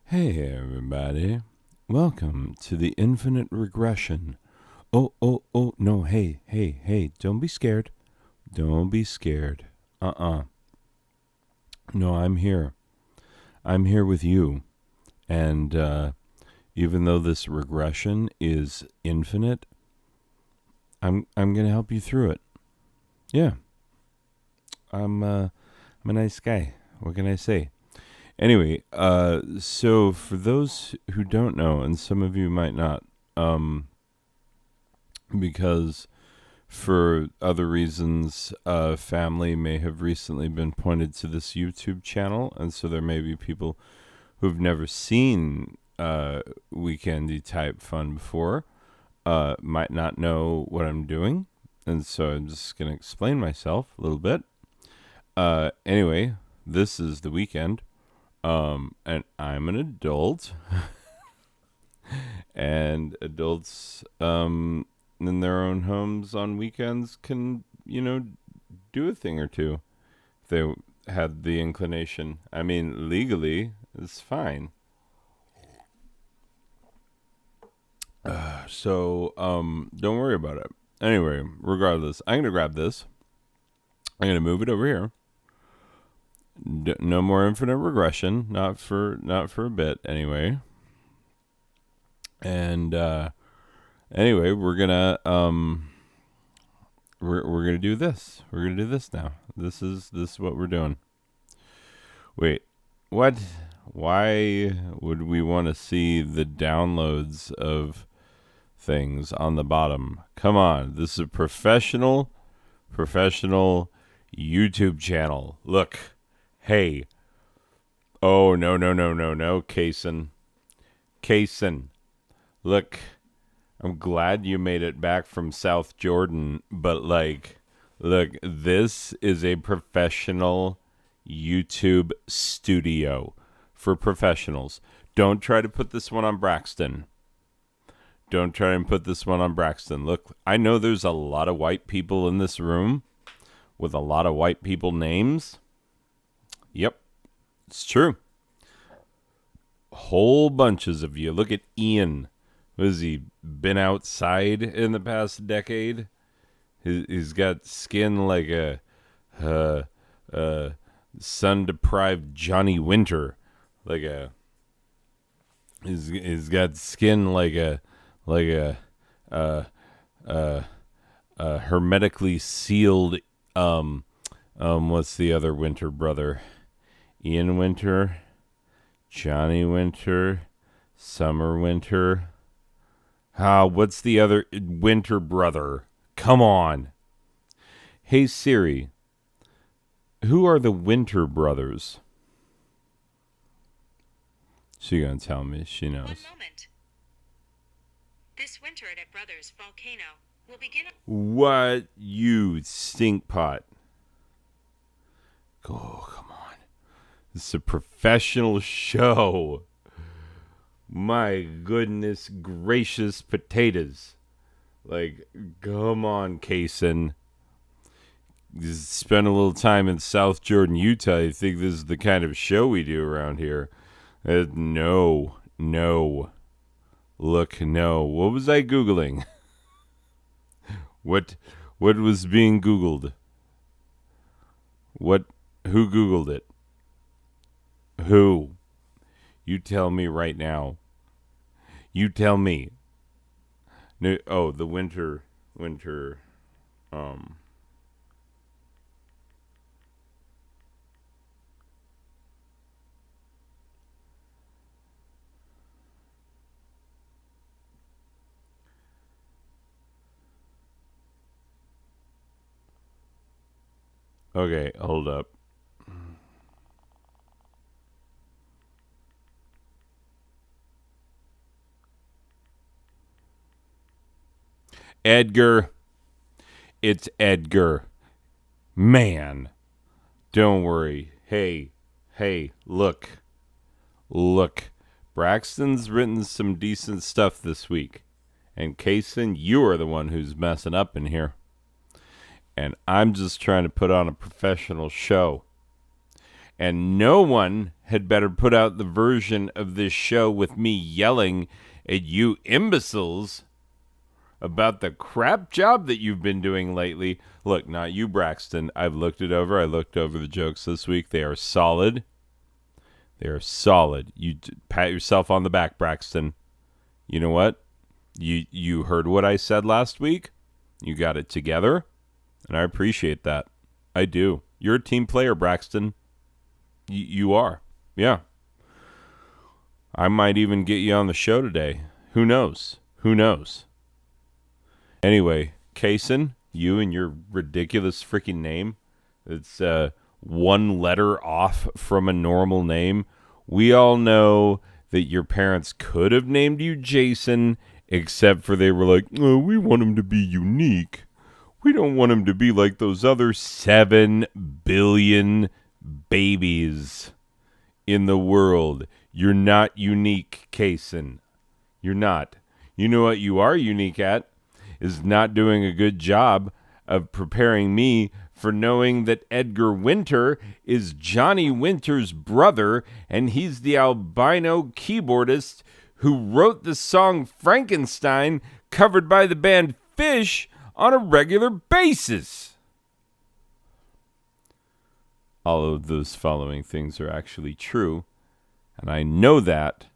Hey everybody, welcome to the infinite regression. Oh, no, hey, don't be scared. Don't be scared. No, I'm here. I'm here with you. And even though this regression is infinite, I'm going to help you through it. Yeah. I'm a nice guy. What can I say? Anyway, so for those who don't know, and some of you might not, because for other reasons, family may have recently been pointed to this YouTube channel, and so there may be people who've never seen weekendy type fun before, might not know what I'm doing, and so I'm just gonna explain myself a little bit. Anyway, this is the weekend. And I'm an adult, and adults, in their own homes on weekends can, do a thing or two if they had the inclination. I mean, legally, it's fine. So, don't worry about it. Anyway, regardless, I'm gonna grab this. I'm gonna move it over here. No more infinite regression, not for a bit anyway. And anyway, we're gonna do this. We're gonna do this now. This is what we're doing. Wait, what? Why would we want to see the downloads of things on the bottom? Come on, this is a professional YouTube channel. Look, hey. Oh no, Kaysen. Look, I'm glad you made it back from South Jordan, but look, this is a professional YouTube studio for professionals. Don't try to put this one on Braxton. Don't try and put this one on Braxton. Look, I know there's a lot of white people in this room with a lot of white people names. Yep, it's true. Whole bunches of you. Look at Ian. Has he been outside in the past decade? He's got skin like a sun-deprived Johnny Winter, like a. He's got skin like a uh, uh, hermetically sealed. What's the other Winter brother? Ian Winter, Johnny Winter, Summer Winter. What's the other Winter brother? Come on. Hey Siri, who are the Winter brothers? She gonna tell me. She knows. One moment. This winter at Brothers Volcano will begin. What, you stink pot? Oh, come on. This is a professional show. My goodness gracious potatoes. Like, come on, Kaysen. You spend a little time in South Jordan, Utah. You think this is the kind of show we do around here? No. Look, no. What was I Googling? What was being Googled? Who Googled it? Who? You tell me right now. You tell me. No, the winter, um. Okay, hold up. Edgar. It's Edgar. Man. Don't worry. Hey, look. Braxton's written some decent stuff this week. And Kaysen, you are the one who's messing up in here. And I'm just trying to put on a professional show. And no one had better put out the version of this show with me yelling at you imbeciles about the crap job that you've been doing lately. Look, not you, Braxton. I've looked it over. I looked over the jokes this week. They are solid. They are solid. You pat yourself on the back, Braxton. You know what? You heard what I said last week. You got it together, and I appreciate that. I do. You're a team player, Braxton. You are. Yeah. I might even get you on the show today. Who knows? Who knows? Anyway, Kaysen, you and your ridiculous freaking name. It's one letter off from a normal name. We all know that your parents could have named you Jason, except for they were like, oh, we want him to be unique. We don't want him to be like those other 7 billion babies in the world. You're not unique, Kaysen. You're not. You know what you are unique at? Is not doing a good job of preparing me for knowing that Edgar Winter is Johnny Winter's brother, and he's the albino keyboardist who wrote the song Frankenstein, covered by the band Fish, on a regular basis. All of those following things are actually true, and I know that,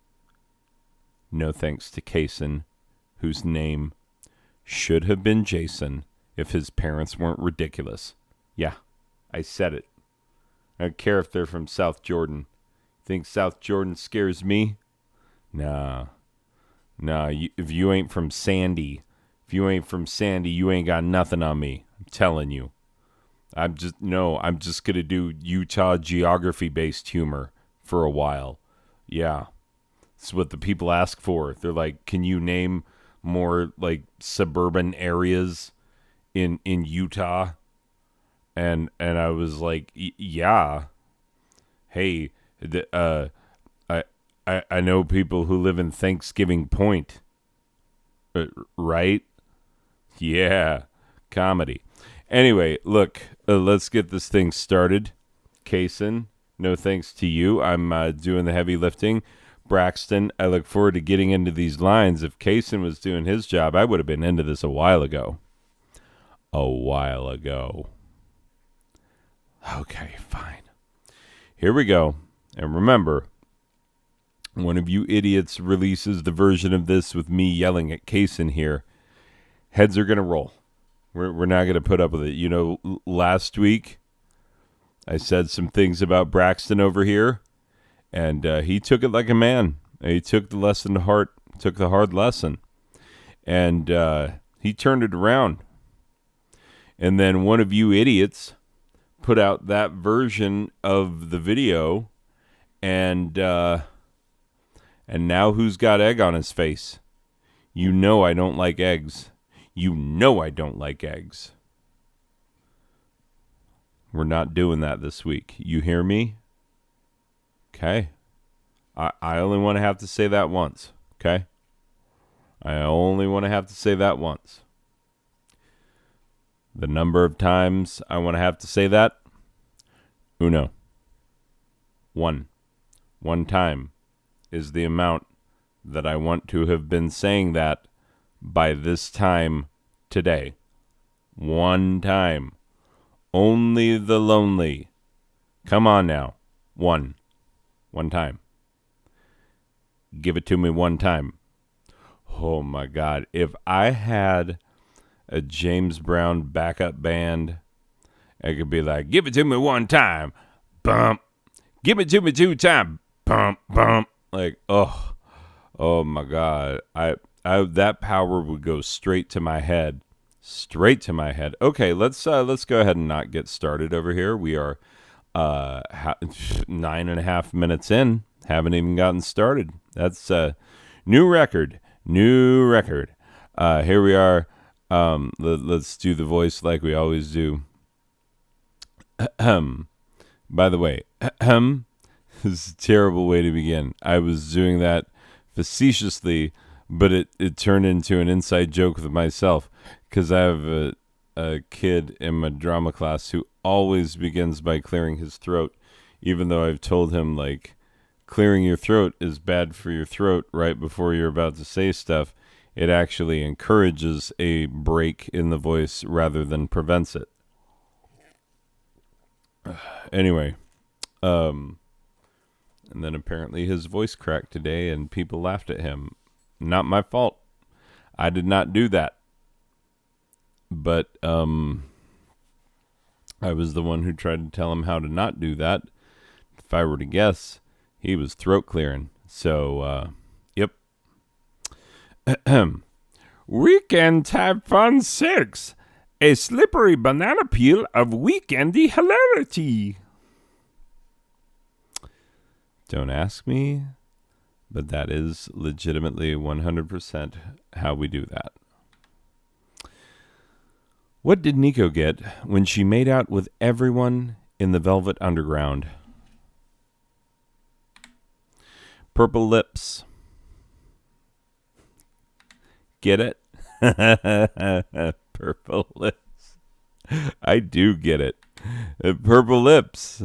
no thanks to Kaysen, whose name should have been Jason if his parents weren't ridiculous. Yeah, I said it. I don't care if they're from South Jordan. Think South Jordan scares me? Nah. If you ain't from Sandy, you ain't got nothing on me. I'm telling you. I'm just going to do Utah geography-based humor for a while. Yeah. It's what the people ask for. They're like, can you name more like suburban areas in Utah? And I was like, yeah. Hey, I know people who live in Thanksgiving Point. Right? Yeah. Comedy. Anyway, look, let's get this thing started. Kaysen, no thanks to you. I'm doing the heavy lifting. Braxton, I look forward to getting into these lines. If Kaysen was doing his job, I would have been into this a while ago. Okay, fine. Here we go. And remember, one of you idiots releases the version of this with me yelling at Kaysen here, heads are going to roll. We're not going to put up with it. You know, last week, I said some things about Braxton over here, and he took it like a man. He took the lesson to heart, took the hard lesson, and he turned it around. And then one of you idiots put out that version of the video, and now who's got egg on his face? You know I don't like eggs. You know I don't like eggs. We're not doing that this week. You hear me? Okay. I only want to have to say that once. Okay? I only want to have to say that once. The number of times I want to have to say that? Uno. One. One time is the amount that I want to have been saying that by this time today. One time. Only the lonely. Come on now. One time. Give it to me one time. Oh my God. If I had a James Brown backup band, I could be like, give it to me one time. Bump. Give it to me 2 times. Bump, bump. Like, oh my God. I that power would go straight to my head. Straight to my head. Okay, let's go ahead and not get started over here. We are 9.5 minutes in. Haven't even gotten started. That's new record. Here we are. Let's do the voice like we always do. By the way, this is a terrible way to begin. I was doing that facetiously, but it turned into an inside joke with myself, because I have a kid in my drama class who always begins by clearing his throat even though I've told him, like, clearing your throat is bad for your throat right before you're about to say stuff. It actually encourages a break in the voice rather than prevents it. Anyway, and then apparently his voice cracked today and people laughed at him. Not my fault. I did not do that. But I was the one who tried to tell him how to not do that. If I were to guess, he was throat clearing. So, yep. Weekend Have Fun 6. A slippery banana peel of weekendy hilarity. Don't ask me, but that is legitimately 100% how we do that. What did Nico get when she made out with everyone in the Velvet Underground? Purple lips. Get it? Purple lips. I do get it. Purple lips.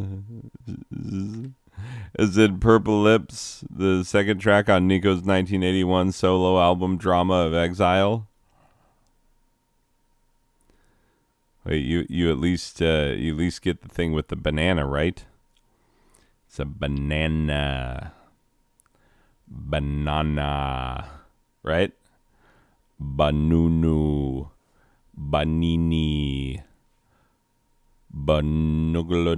Is it Purple Lips, the second track on Nico's 1981 solo album Drama of Exile? Wait, you at least get the thing with the banana, right? It's a banana, right? Banunu, banini, banugla,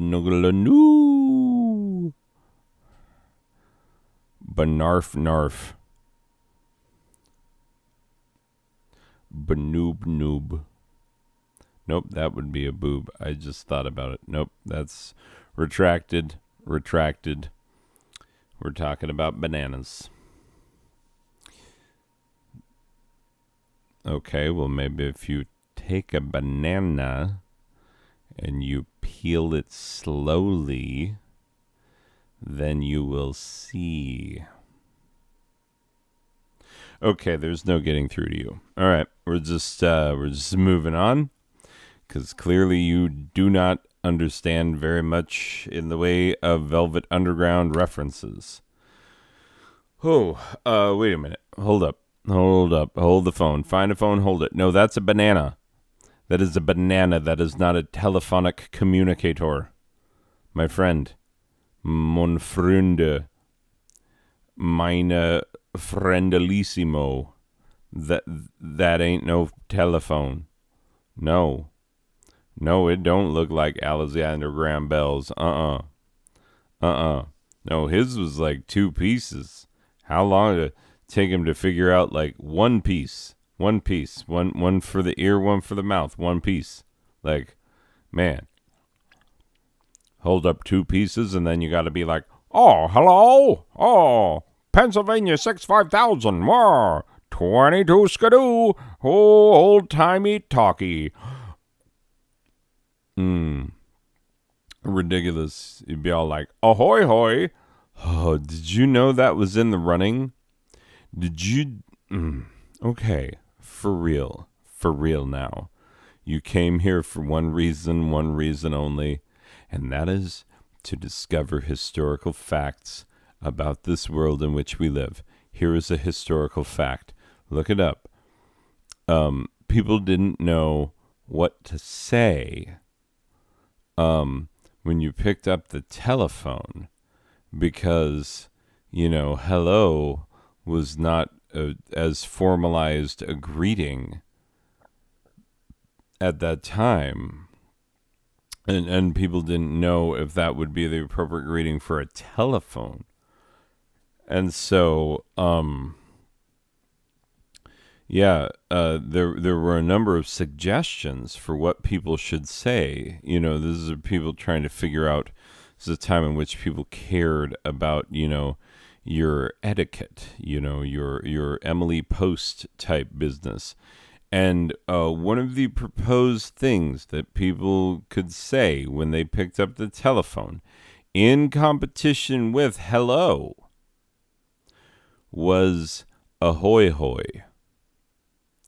banarf narf, banoob. Nope, that would be a boob. I just thought about it. Nope, that's retracted. We're talking about bananas. Okay, well, maybe if you take a banana and you peel it slowly, then you will see. Okay, there's no getting through to you. All right, we're just moving on. Because clearly you do not understand very much in the way of Velvet Underground references. Oh, wait a minute. Hold up. Hold the phone. Find a phone, hold it. No, that's a banana. That is a banana. That is not a telephonic communicator. My friend. Mon Freunde. Meine Friendelissimo. That ain't no telephone. No. No, it don't look like Alexander Graham Bell's. No, his was like 2 pieces. How long did it take him to figure out like one piece? One for the ear, one for the mouth, one piece. Like, man. Hold up 2 pieces and then you got to be like, oh, hello? Oh, Pennsylvania 65000. 22 skidoo. Oh, old-timey talkie. Ridiculous. You'd be all like, ahoy hoy. Oh, did you know that was in the running? Did you? Okay, for real now. You came here for one reason only, and that is to discover historical facts about this world in which we live. Here is a historical fact. Look it up. People didn't know what to say when you picked up the telephone because, hello was not as formalized a greeting at that time. And people didn't know if that would be the appropriate greeting for a telephone. And so, there were a number of suggestions for what people should say. This is people trying to figure out. This is a time in which people cared about, your etiquette, your Emily Post type business. And one of the proposed things that people could say when they picked up the telephone in competition with hello was ahoy hoy.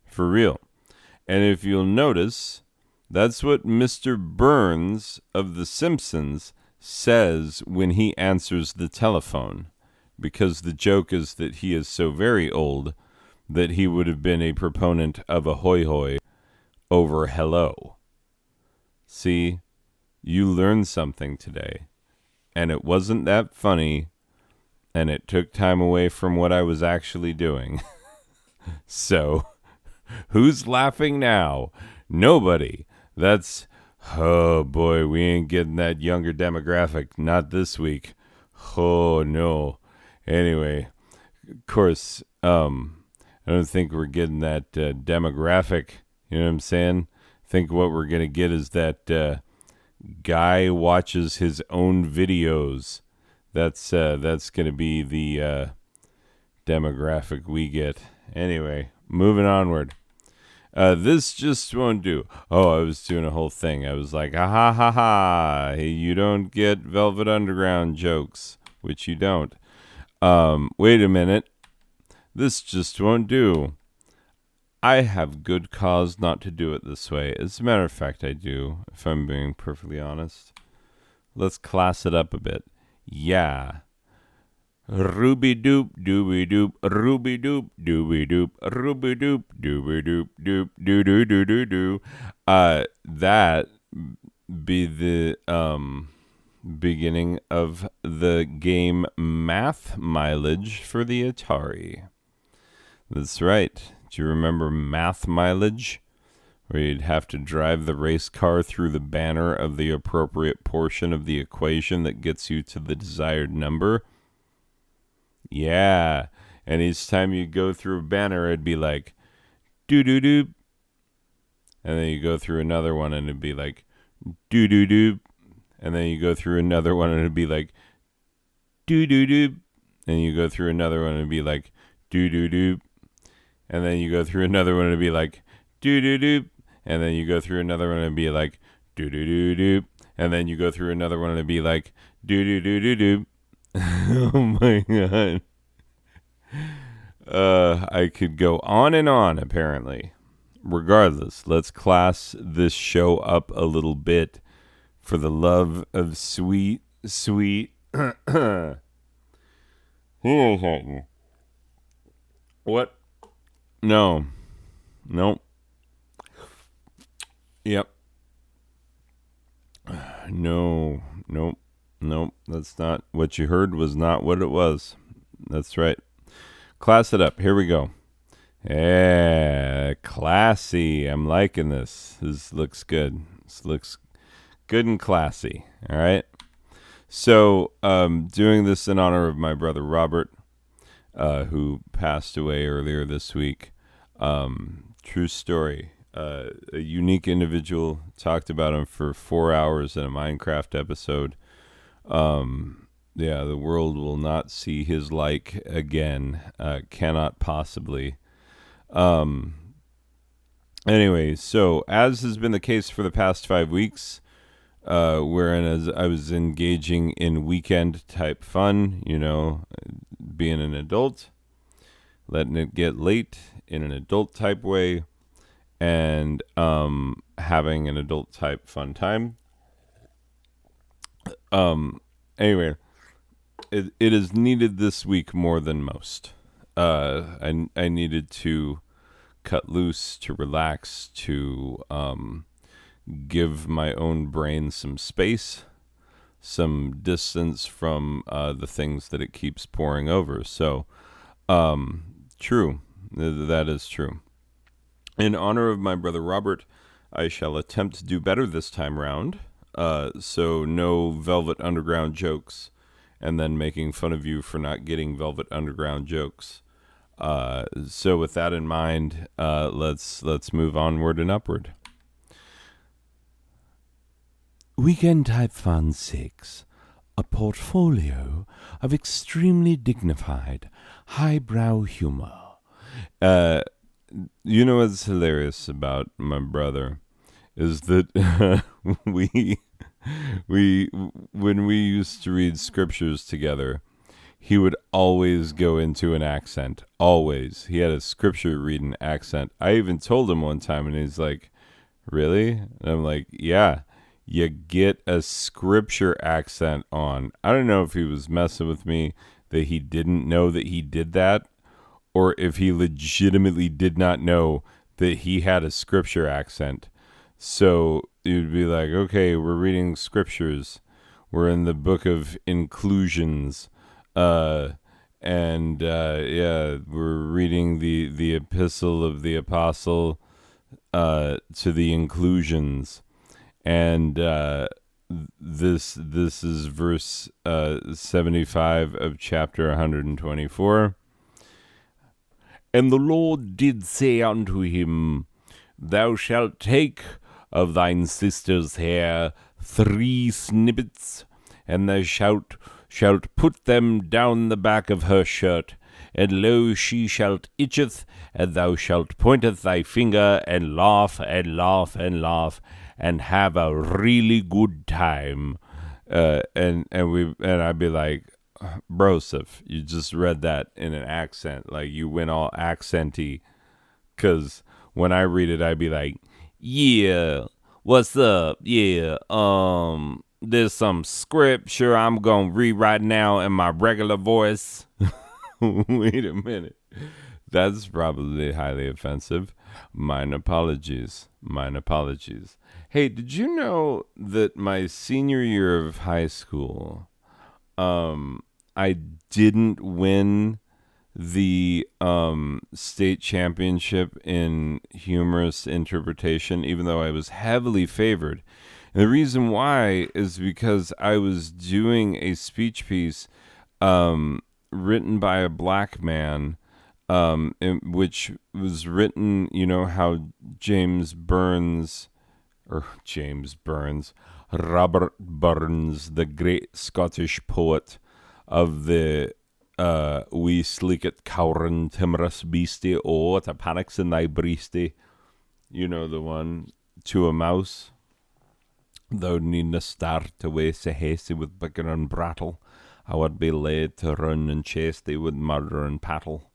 For real. And if you'll notice, that's what Mr. Burns of The Simpsons says when he answers the telephone, because the joke is that he is so very old that he would have been a proponent of a hoy hoy over hello. See, you learned something today, and it wasn't that funny, and it took time away from what I was actually doing. So, who's laughing now? Nobody. That's, oh boy, we ain't getting that younger demographic. Not this week. Oh no. Anyway, of course, I don't think we're getting that demographic. You know what I'm saying? I think what we're going to get is that guy watches his own videos. That's going to be the demographic we get. Anyway, moving onward. This just won't do. Oh, I was doing a whole thing. I was like, ha ha ha ha. Hey, you don't get Velvet Underground jokes, which you don't. Wait a minute. This just won't do. I have good cause not to do it this way. As a matter of fact, I do, if I'm being perfectly honest. Let's class it up a bit. Yeah. Ruby doop dooby doop ruby doop dooby doop ruby doop dooby doop doop doo doo doo doo doo. That be the beginning of the game Math Mileage for the Atari. That's right. Do you remember Math Mileage? Where you'd have to drive the race car through the banner of the appropriate portion of the equation that gets you to the desired number. Yeah, and each time you go through a banner, it'd be like, doo-doo-doo. And then you go through another one, and it'd be like, doo-doo-doo. And then you go through another one, and it'd be like, doo-doo-doo. And you go through another one, and it'd be like, doo-doo-doo. And then you go through another one, and it'd be like, doo-doo-doo. And then you go through another one, and it'd be like, doo-doo-doo-doo. And then you go through another one, and it'd be like, doo-doo-doo-doo-doo. Oh my god. I could go on and on, apparently. Regardless, let's class this show up a little bit for the love of sweet. What? No. Nope. Yep. No. Nope. Nope, that's not what you heard. Was not what it was. That's right. Class it up. Here we go. Yeah, classy. I'm liking this. This looks good. This looks good and classy. All right. So, doing this in honor of my brother Robert, who passed away earlier this week. True story. A unique individual. Talked about him for 4 hours in a Minecraft episode. Yeah, the world will not see his like again. Cannot possibly. Anyway, so as has been the case for the past 5 weeks, wherein as I was engaging in weekend type fun, you know, being an adult, letting it get late in an adult type way, and having an adult type fun time. Anyway, it is needed this week more than most. I needed to cut loose, to relax, to give my own brain some space, some distance from the things that it keeps pouring over. So, true. That is true. In honor of my brother Robert, I shall attempt to do better this time round. So no Velvet Underground jokes, and then making fun of you for not getting Velvet Underground jokes. So with that in mind, let's move onward and upward. Weekend Type Fun 6, a portfolio of extremely dignified, highbrow humor. You know what's hilarious about my brother is that when we used to read scriptures together, he would always go into an accent. Always. He had a scripture reading accent. I even told him one time, and he's like, really? And I'm like, yeah. you get a scripture accent on. I don't know if he was messing with me, that he didn't know that he did that, or if he legitimately did not know that he had a scripture accent. So you'd be like, okay, we're reading scriptures. We're in the book of inclusions. Yeah, we're reading the epistle of the apostle to the inclusions. And this is verse 75 of chapter 124. And the Lord did say unto him, Thou shalt take of thine sister's hair 3 snippets, and thou shalt put them down the back of her shirt, and lo, she shalt itcheth, and thou shalt pointeth thy finger, and laugh, and laugh, and laugh, and have a really good time. And I'd be like, Broseph, you just read that in an accent, like you went all accenty. Cause when I read it, I'd be like, yeah, what's up? Yeah, there's some scripture I'm gonna read right now in my regular voice. Wait a minute. That's probably highly offensive. Mine apologies. Mine apologies. Hey, did you know that my senior year of high school, I didn't win the state championship in humorous interpretation, even though I was heavily favored. And the reason why is because I was doing a speech piece written by a black man, which was written, you know how Robert Burns, the great Scottish poet of the we sleeket cowran timorous beastie, oh, the panics in thy breastie. You know the one, to a mouse. Thou needna start away so hasty with bicker and brattle. I would be laid to run and chase thee with murder and pattle.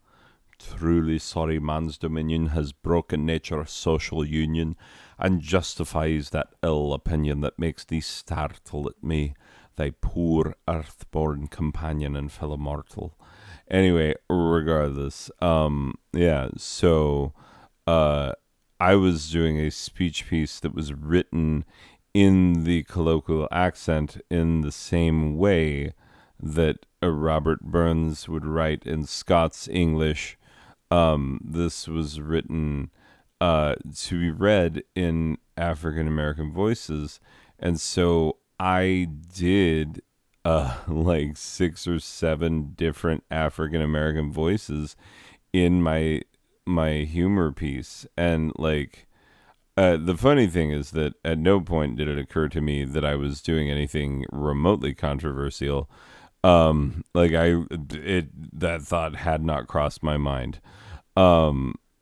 Truly sorry man's dominion has broken nature's social union, and justifies that ill opinion that makes thee startle at me, thy poor earth-born companion and fellow mortal. Anyway, regardless, yeah, so I was doing a speech piece that was written in the colloquial accent in the same way that Robert Burns would write in Scots English. This was written to be read in African American voices, and so I did like 6 or 7 different African American voices in my humor piece. And like the funny thing is that at no point did it occur to me that I was doing anything remotely controversial. That thought had not crossed my mind.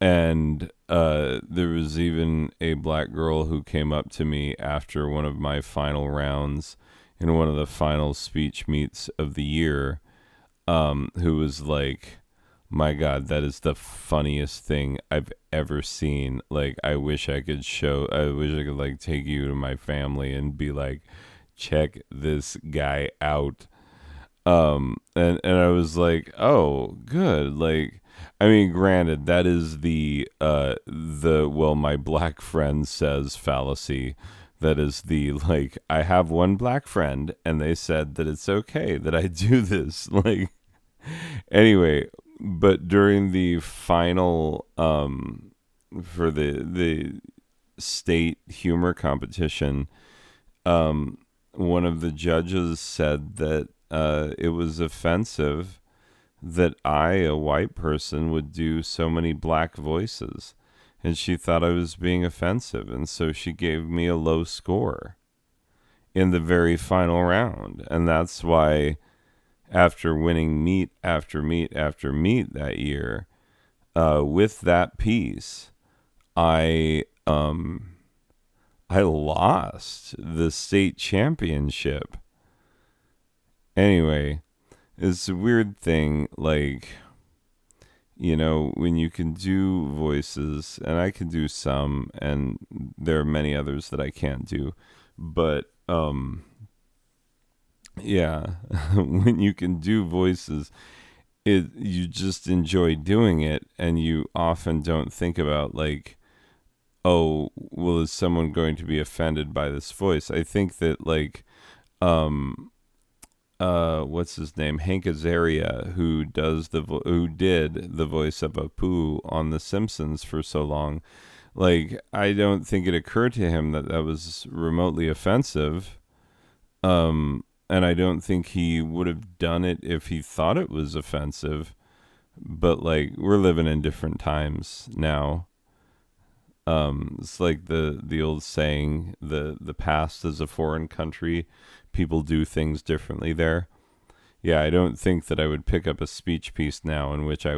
And there was even a black girl who came up to me after one of my final rounds in one of the final speech meets of the year, who was like, my God, that is the funniest thing I've ever seen. Like, I wish I could like take you to my family and be like, check this guy out. And I was like, oh, good. Like, I mean, granted, that is the well, my black friend says fallacy. That is the, like, I have one black friend and they said that it's okay that I do this. Like, anyway, but during the final, for the state humor competition, one of the judges said that it was offensive that I, a white person, would do so many black voices. And she thought I was being offensive. And so she gave me a low score in the very final round. And that's why after winning meet after meet after meet that year, with that piece, I lost the state championship. Anyway, it's a weird thing, like, you know, when you can do voices, and I can do some, and there are many others that I can't do, But yeah, when you can do voices, you just enjoy doing it, and you often don't think about like, oh, well, is someone going to be offended by this voice? I think that like what's his name, Hank Azaria, who who did the voice of Apu on The Simpsons for so long, like I don't think it occurred to him that that was remotely offensive. And I don't think he would have done it if he thought it was offensive. But like we're living in different times now. It's like the old saying, the past is a foreign country. People do things differently there. Yeah, I don't think that I would pick up a speech piece now in which I,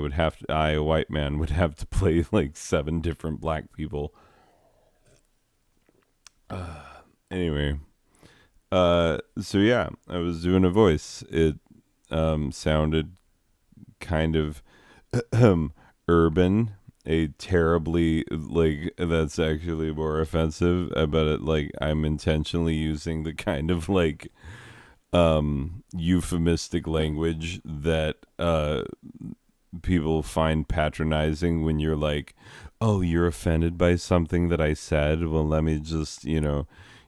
a white man, would have to play like 7 different black people. Anyway, so yeah, I was doing a voice. It sounded kind of urban, a terribly like that's actually more offensive about it. Like I'm intentionally using the kind of like euphemistic language that people find patronizing when you're like, oh, you're offended by something that I said. Well, let me just,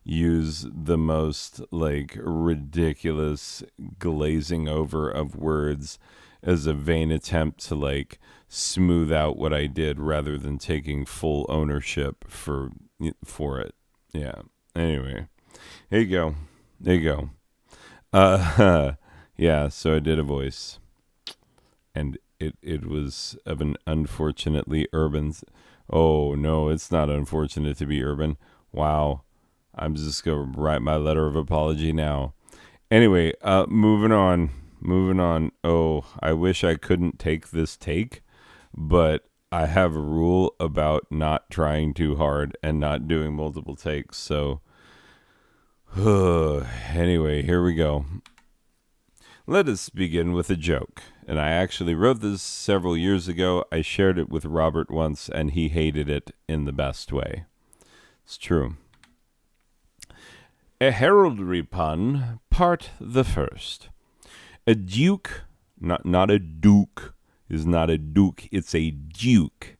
use the most like ridiculous glazing over of words as a vain attempt to like smooth out what I did rather than taking full ownership for it. Yeah. Anyway, here you go. There you go. Yeah, so I did a voice, and it was of an unfortunately urban. Oh no, it's not unfortunate to be urban. Wow, I'm just gonna write my letter of apology now. Anyway, moving on, moving on. Oh, I wish I couldn't take this take, but I have a rule about not trying too hard and not doing multiple takes. So, anyway, here we go. Let us begin with a joke. And I actually wrote this several years ago. I shared it with Robert once, and he hated it in the best way. It's true. A heraldry pun, part the first. A duke, not a duke, is not a duke, it's a duke.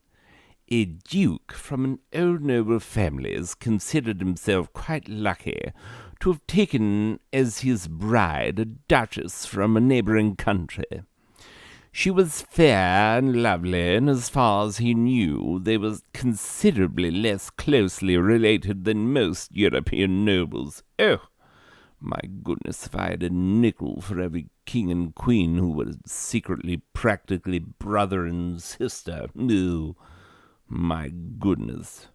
A duke from an old noble family has considered himself quite lucky to have taken as his bride a duchess from a neighboring country. She was fair and lovely, and as far as he knew, they were considerably less closely related than most European nobles. Oh, my goodness, if I had a nickel for every king and queen who were secretly practically brother and sister. Oh, my goodness.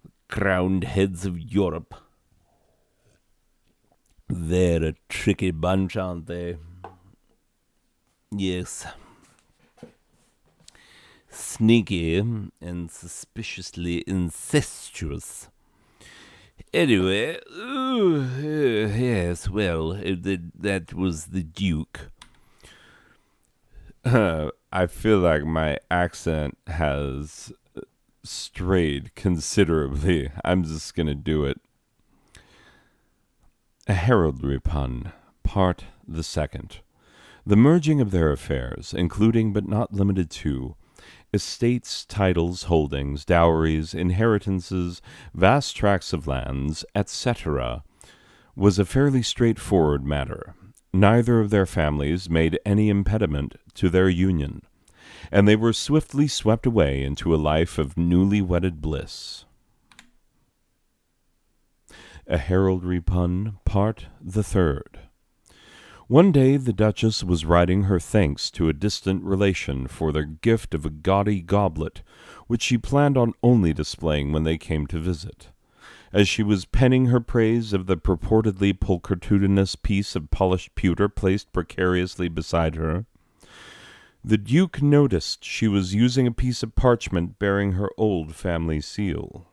The crowned heads of Europe. They're a tricky bunch, aren't they? Yes. Sneaky and suspiciously incestuous. Anyway, yes, well, that was the Duke. I feel like my accent has strayed considerably. I'm just going to do it. A heraldry pun, part the second. The merging of their affairs, including but not limited to estates, titles, holdings, dowries, inheritances, vast tracts of lands, etc., was a fairly straightforward matter. Neither of their families made any impediment to their union, and they were swiftly swept away into a life of newly wedded bliss. A heraldry pun, part the third. One day the Duchess was writing her thanks to a distant relation for their gift of a gaudy goblet, which she planned on only displaying when they came to visit. As she was penning her praise of the purportedly pulchritudinous piece of polished pewter placed precariously beside her, the Duke noticed she was using a piece of parchment bearing her old family seal.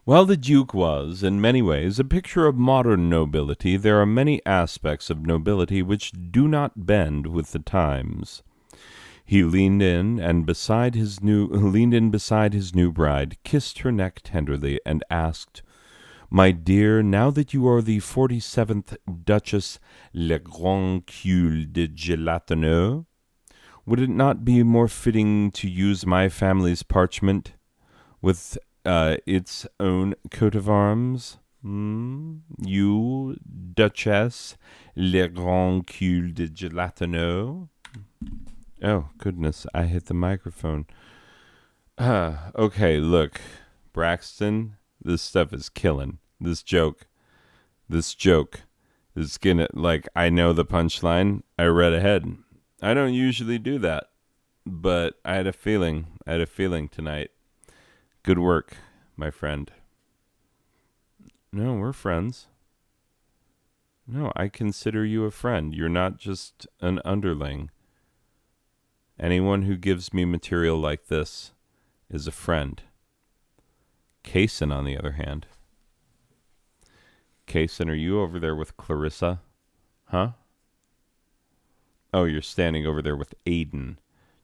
While the Duke was, in many ways, a picture of modern nobility, there are many aspects of nobility which do not bend with the times. He leaned in beside his new bride, kissed her neck tenderly, and asked, "My dear, now that you are the 47th Duchess Le Grand Cul de Gelatineux, would it not be more fitting to use my family's parchment with its own coat of arms? You, Duchess Le Grand Cul de Gelatineux." Oh, goodness, I hit the microphone. Okay, look, Braxton, this stuff is killing. This joke is gonna, like, I know the punchline. I read ahead. I don't usually do that, but I had a feeling tonight. Good work, my friend. No, we're friends. No, I consider you a friend. You're not just an underling. Anyone who gives me material like this is a friend. Kaysen, on the other hand. Kaysen, are you over there with Clarissa? Huh? Oh, you're standing over there with Aiden.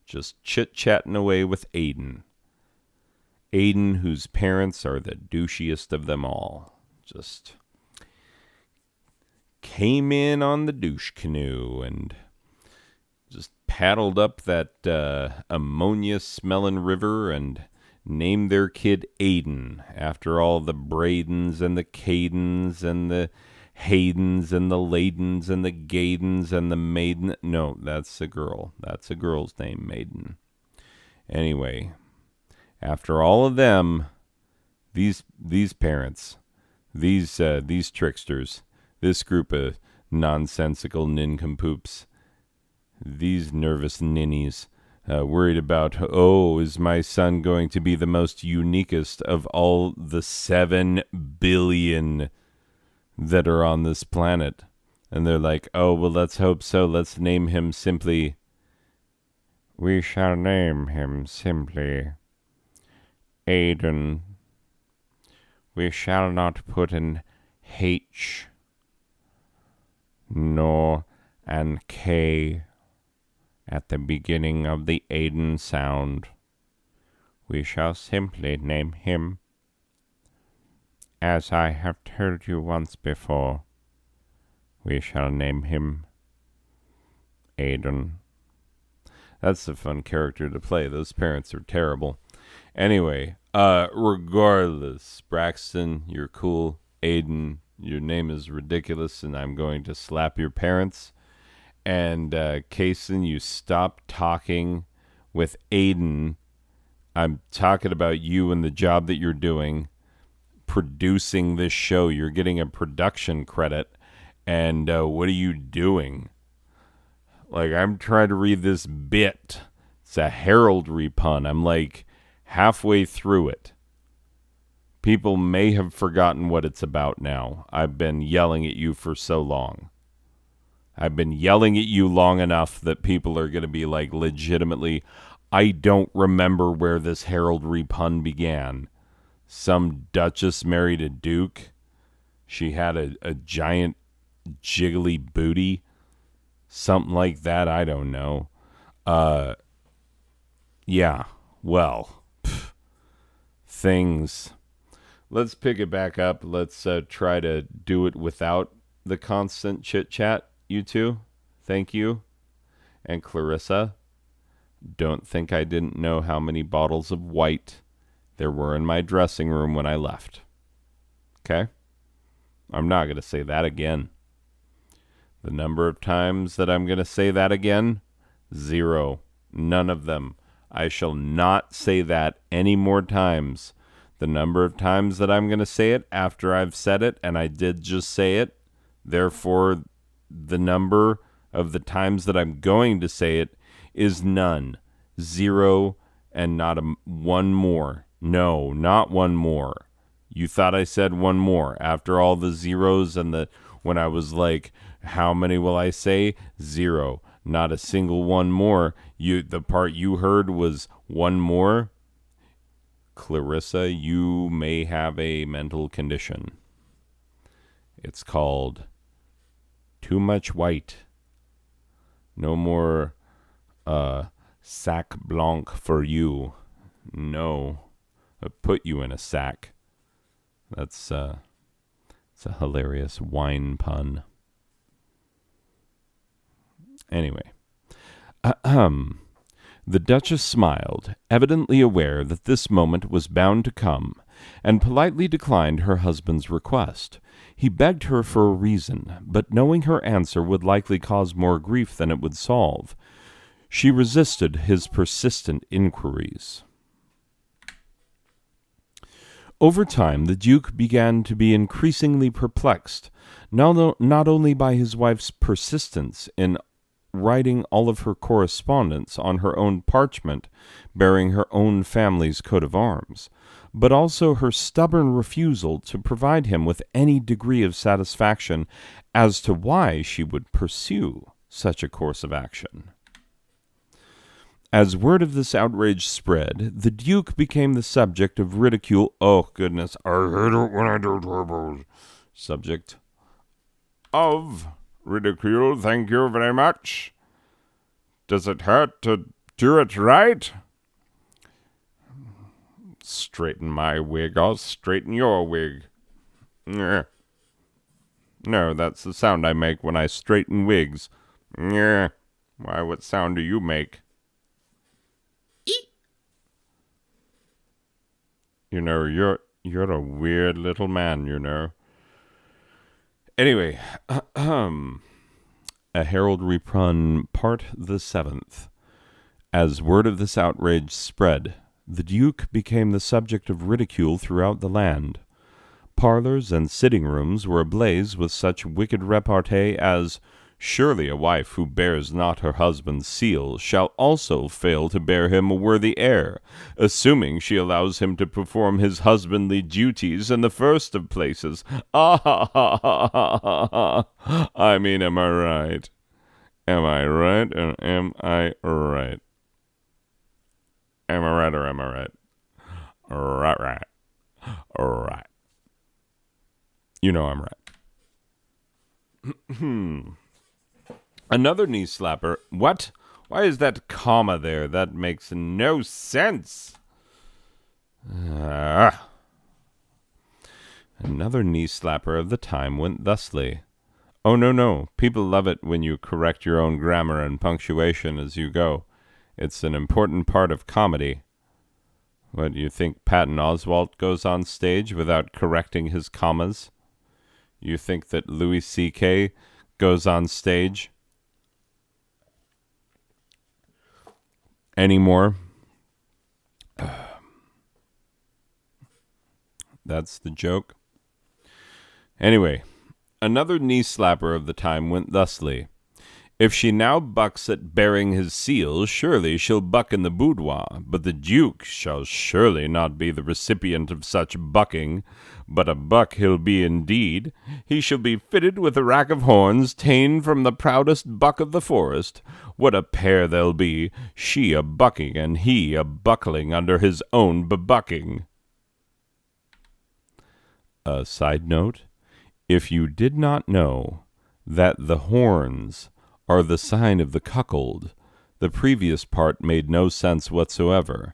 Just chit-chatting away with Aiden. Aiden, whose parents are the douchiest of them all. Just came in on the douche canoe and just paddled up that ammonia-smelling river and named their kid Aiden after all the Bradens and the Cadens and the Haydens and the Ladens and the Gaydens and the Maiden. No, that's a girl. That's a girl's name, Maiden. Anyway, after all of them, these parents, these tricksters, this group of nonsensical nincompoops, these nervous ninnies, worried about, is my son going to be the most uniquest of all the 7 billion that are on this planet? And they're like, well, let's hope so. Let's name him simply. We shall name him simply Aiden. We shall not put an H nor an K at the beginning of the Aiden sound. We shall simply name him, as I have told you once before, we shall name him Aiden. That's a fun character to play. Those parents are terrible. Anyway, regardless, Braxton, you're cool. Aiden, your name is ridiculous, and I'm going to slap your parents. And Kaysen, you stop talking with Aiden. I'm talking about you and the job that you're doing, producing this show. You're getting a production credit. And what are you doing? Like, I'm trying to read this bit. It's a heraldry pun. I'm like halfway through it. People may have forgotten what it's about now. I've been yelling at you for so long. I've been yelling at you long enough that people are going to be like, legitimately, I don't remember where this heraldry pun began. Some duchess married a duke. She had a giant jiggly booty. Something like that. I don't know. Yeah. Well, things. Let's pick it back up. Let's try to do it without the constant chit-chat. You two, thank you. And Clarissa, don't think I didn't know how many bottles of white there were in my dressing room when I left. Okay? I'm not going to say that again. The number of times that I'm going to say that again, 0. None of them. I shall not say that any more times. The number of times that I'm going to say it after I've said it, and I did just say it, therefore the number of the times that I'm going to say it is none. 0 and not one more. No, not one more. You thought I said one more after all the zeros and when I was like, how many will I say? 0. Not a single one more. The part you heard was one more. Clarissa, you may have a mental condition. It's called too much white. No more Sac blanc for you. No, I put you in a sack. That's it's a hilarious wine pun. Anyway, the Duchess smiled, evidently aware that this moment was bound to come, and politely declined her husband's request. He begged her for a reason, but knowing her answer would likely cause more grief than it would solve, she resisted his persistent inquiries. Over time, the Duke began to be increasingly perplexed, not only by his wife's persistence in writing all of her correspondence on her own parchment bearing her own family's coat of arms, but also her stubborn refusal to provide him with any degree of satisfaction as to why she would pursue such a course of action. As word of this outrage spread, the Duke became the subject of ridicule. Oh, goodness, I hate it when I do turbos. Subject of ridicule, thank you very much. Does it hurt to do it right? Straighten my wig, I'll straighten your wig. No, that's the sound I make when I straighten wigs. Why, what sound do you make? You know, you're a weird little man, you know. Anyway, a heraldry pun, part the 7th. As word of this outrage spread, the Duke became the subject of ridicule throughout the land. Parlors and sitting rooms were ablaze with such wicked repartee as, "Surely a wife who bears not her husband's seal shall also fail to bear him a worthy heir, assuming she allows him to perform his husbandly duties in the first of places. Ah, ha, ha, ha, ha, ha, ha. I mean, am I right? Am I right, or am I right? Am I right, or am I right? Right. Right. You know I'm right. Another knee slapper. What? Why is that comma there? That makes no sense. Another knee slapper of the time went thusly. Oh, no. People love it when you correct your own grammar and punctuation as you go. It's an important part of comedy. What, do you think Patton Oswalt goes on stage without correcting his commas? You think that Louis C.K. goes on stage anymore? That's the joke. Anyway, another knee slapper of the time went thusly. If she now bucks at bearing his seal, surely she'll buck in the boudoir, but the Duke shall surely not be the recipient of such bucking, but a buck he'll be indeed. He shall be fitted with a rack of horns, ta'en from the proudest buck of the forest. What a pair they'll be, she a bucking, and he a buckling under his own bebucking. A side note, if you did not know that the horns are the sign of the cuckold, the previous part made no sense whatsoever.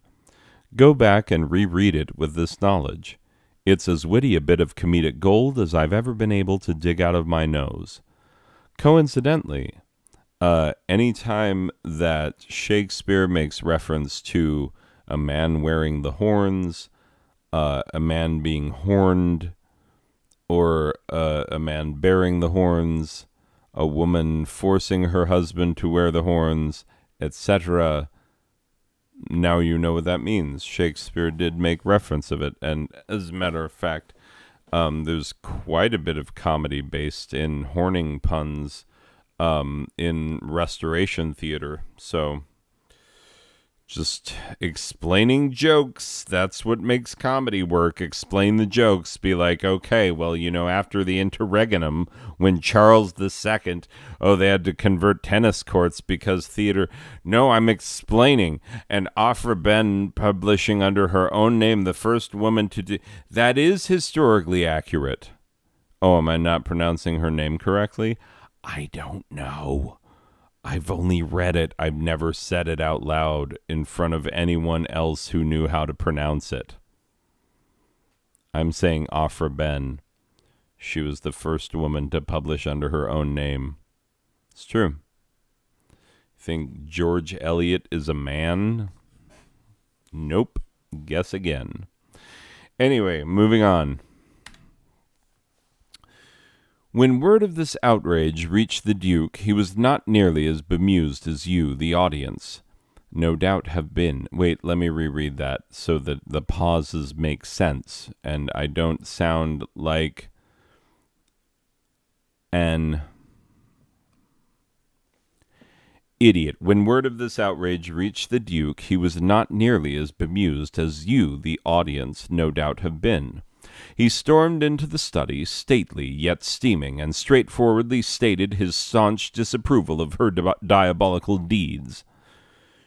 Go back and reread it with this knowledge. It's as witty a bit of comedic gold as I've ever been able to dig out of my nose. Coincidentally, any time that Shakespeare makes reference to a man wearing the horns, a man being horned, or a man bearing the horns, a woman forcing her husband to wear the horns, etc. Now you know what that means. Shakespeare did make reference of it, and as a matter of fact, there's quite a bit of comedy based in horning puns in Restoration theater. So, just explaining jokes, that's what makes comedy work. Explain the jokes. Be like, okay, well, you know, after the interregnum, when Charles II, they had to convert tennis courts because theater. No, I'm explaining. And Afra Ben publishing under her own name, the first woman to do. That is historically accurate. Oh, am I not pronouncing her name correctly? I don't know. I've only read it. I've never said it out loud in front of anyone else who knew how to pronounce it. I'm saying Afra Ben. She was the first woman to publish under her own name. It's true. Think George Eliot is a man? Nope. Guess again. Anyway, moving on. When word of this outrage reached the Duke, he was not nearly as bemused as you, the audience, no doubt have been. Wait, let me reread that so that the pauses make sense and I don't sound like an idiot. When word of this outrage reached the Duke, he was not nearly as bemused as you, the audience, no doubt have been. He stormed into the study, stately yet steaming, and straightforwardly stated his staunch disapproval of her diabolical deeds.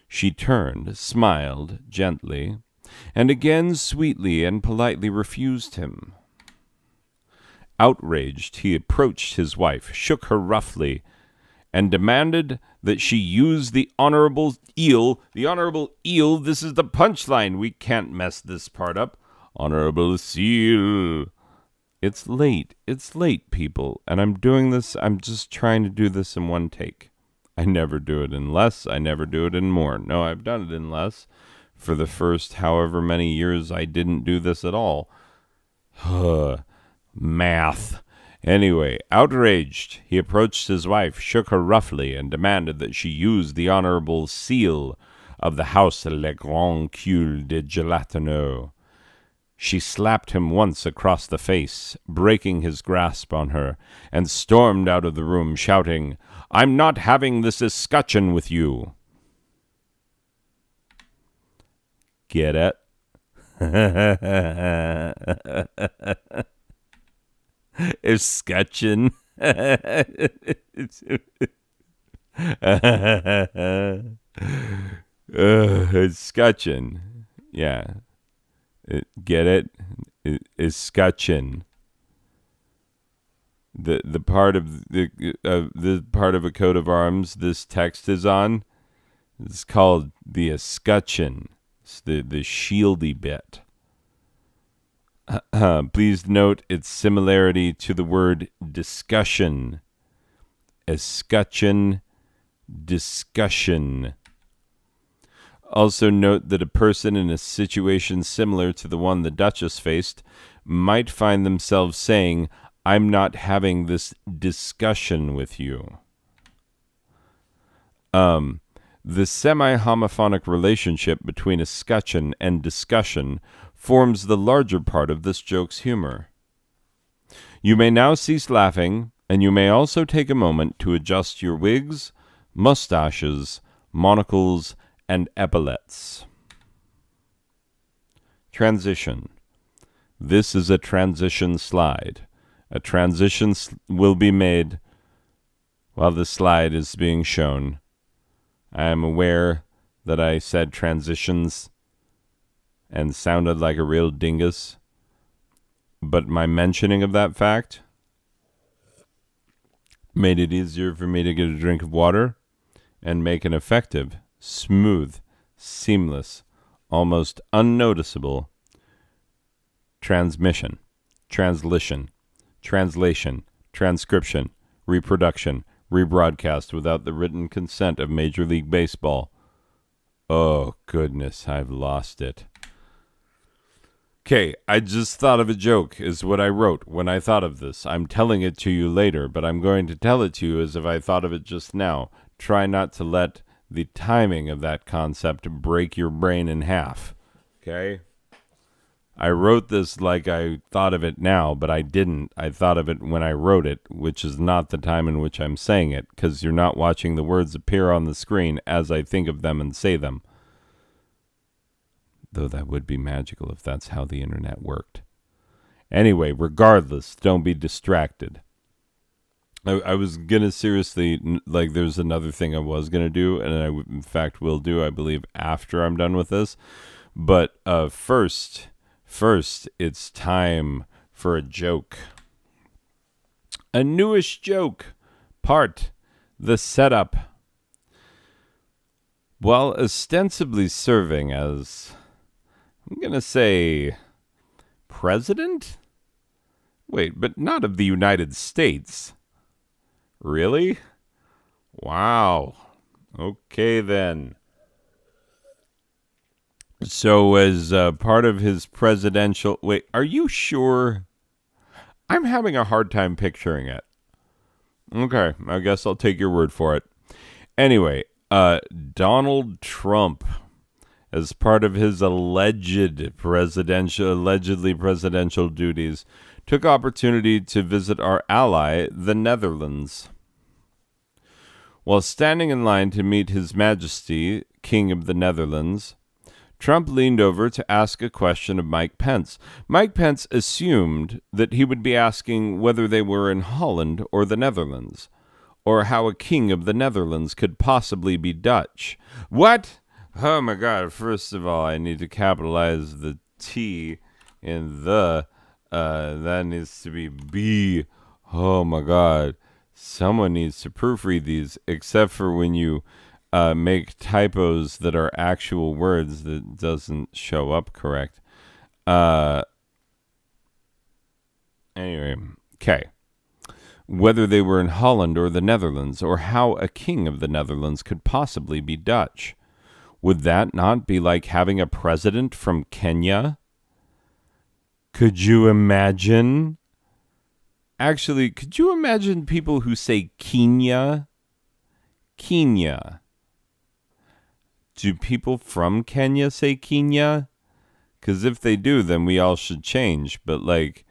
She turned, smiled gently, and again sweetly and politely refused him. Outraged, he approached his wife, shook her roughly, and demanded that she use the Honorable Eel. The Honorable Eel, this is the punchline. We can't mess this part up. Honorable Seal. It's late, people. And I'm just trying to do this in one take. I never do it in less. I never do it in more. No, I've done it in less. For the first however many years I didn't do this at all. Math. Anyway, outraged, he approached his wife, shook her roughly, and demanded that she use the Honorable Seal of the House Le Grand Cul de Gelatineux. She slapped him once across the face, breaking his grasp on her, and stormed out of the room, shouting, "I'm not having this escutcheon with you." Get it? Escutcheon. Escutcheon. Yeah. Get it? Escutcheon. The part of the part of a coat of arms this text is on is called the escutcheon. It's the shieldy bit. Please note its similarity to the word discussion. Escutcheon, discussion. Also note that a person in a situation similar to the one the Duchess faced might find themselves saying, "I'm not having this discussion with you." The semi-homophonic relationship between escutcheon and discussion forms the larger part of this joke's humor. You may now cease laughing, and you may also take a moment to adjust your wigs, mustaches, monocles, and epaulets. Transition. This is a transition slide. A transition will be made while the slide is being shown. I am aware that I said transitions and sounded like a real dingus, but my mentioning of that fact made it easier for me to get a drink of water and make an effective, smooth, seamless, almost unnoticeable transmission, translation, translation, transcription, reproduction, rebroadcast without the written consent of Major League Baseball. Oh, goodness, I've lost it. Okay, I just thought of a joke, is what I wrote when I thought of this. I'm telling it to you later, but I'm going to tell it to you as if I thought of it just now. Try not to let the timing of that concept break your brain in half. Okay? I wrote this like I thought of it now, but I didn't. I thought of it when I wrote it, which is not the time in which I'm saying it, because you're not watching the words appear on the screen as I think of them and say them. Though that would be magical if that's how the internet worked. Anyway, regardless, don't be distracted. I was going to seriously, like, there's another thing I was going to do, and I, in fact, will do, I believe, after I'm done with this. But first, it's time for a joke. A newish joke. Part, the setup while ostensibly serving as, I'm going to say, president? Wait, but not of the United States. Really? Wow. Okay, then. So, as part of his presidential. Wait, are you sure? I'm having a hard time picturing it. Okay, I guess I'll take your word for it. Anyway, Donald Trump, as part of his allegedly presidential duties, took opportunity to visit our ally, the Netherlands. While standing in line to meet His Majesty, King of the Netherlands, Trump leaned over to ask a question of Mike Pence. Mike Pence assumed that he would be asking whether they were in Holland or the Netherlands, or how a king of the Netherlands could possibly be Dutch. What? Oh my God. First of all, I need to capitalize the T in the. That needs to be B. Oh my God. Someone needs to proofread these, except for when you make typos that are actual words that doesn't show up correct. Anyway, okay. Whether they were in Holland or the Netherlands, or how a king of the Netherlands could possibly be Dutch. Would that not be like having a president from Kenya? Could you imagine? Actually, could you imagine people who say Kenya? Kenya. Do people from Kenya say Kenya? Because if they do, then we all should change. But, like,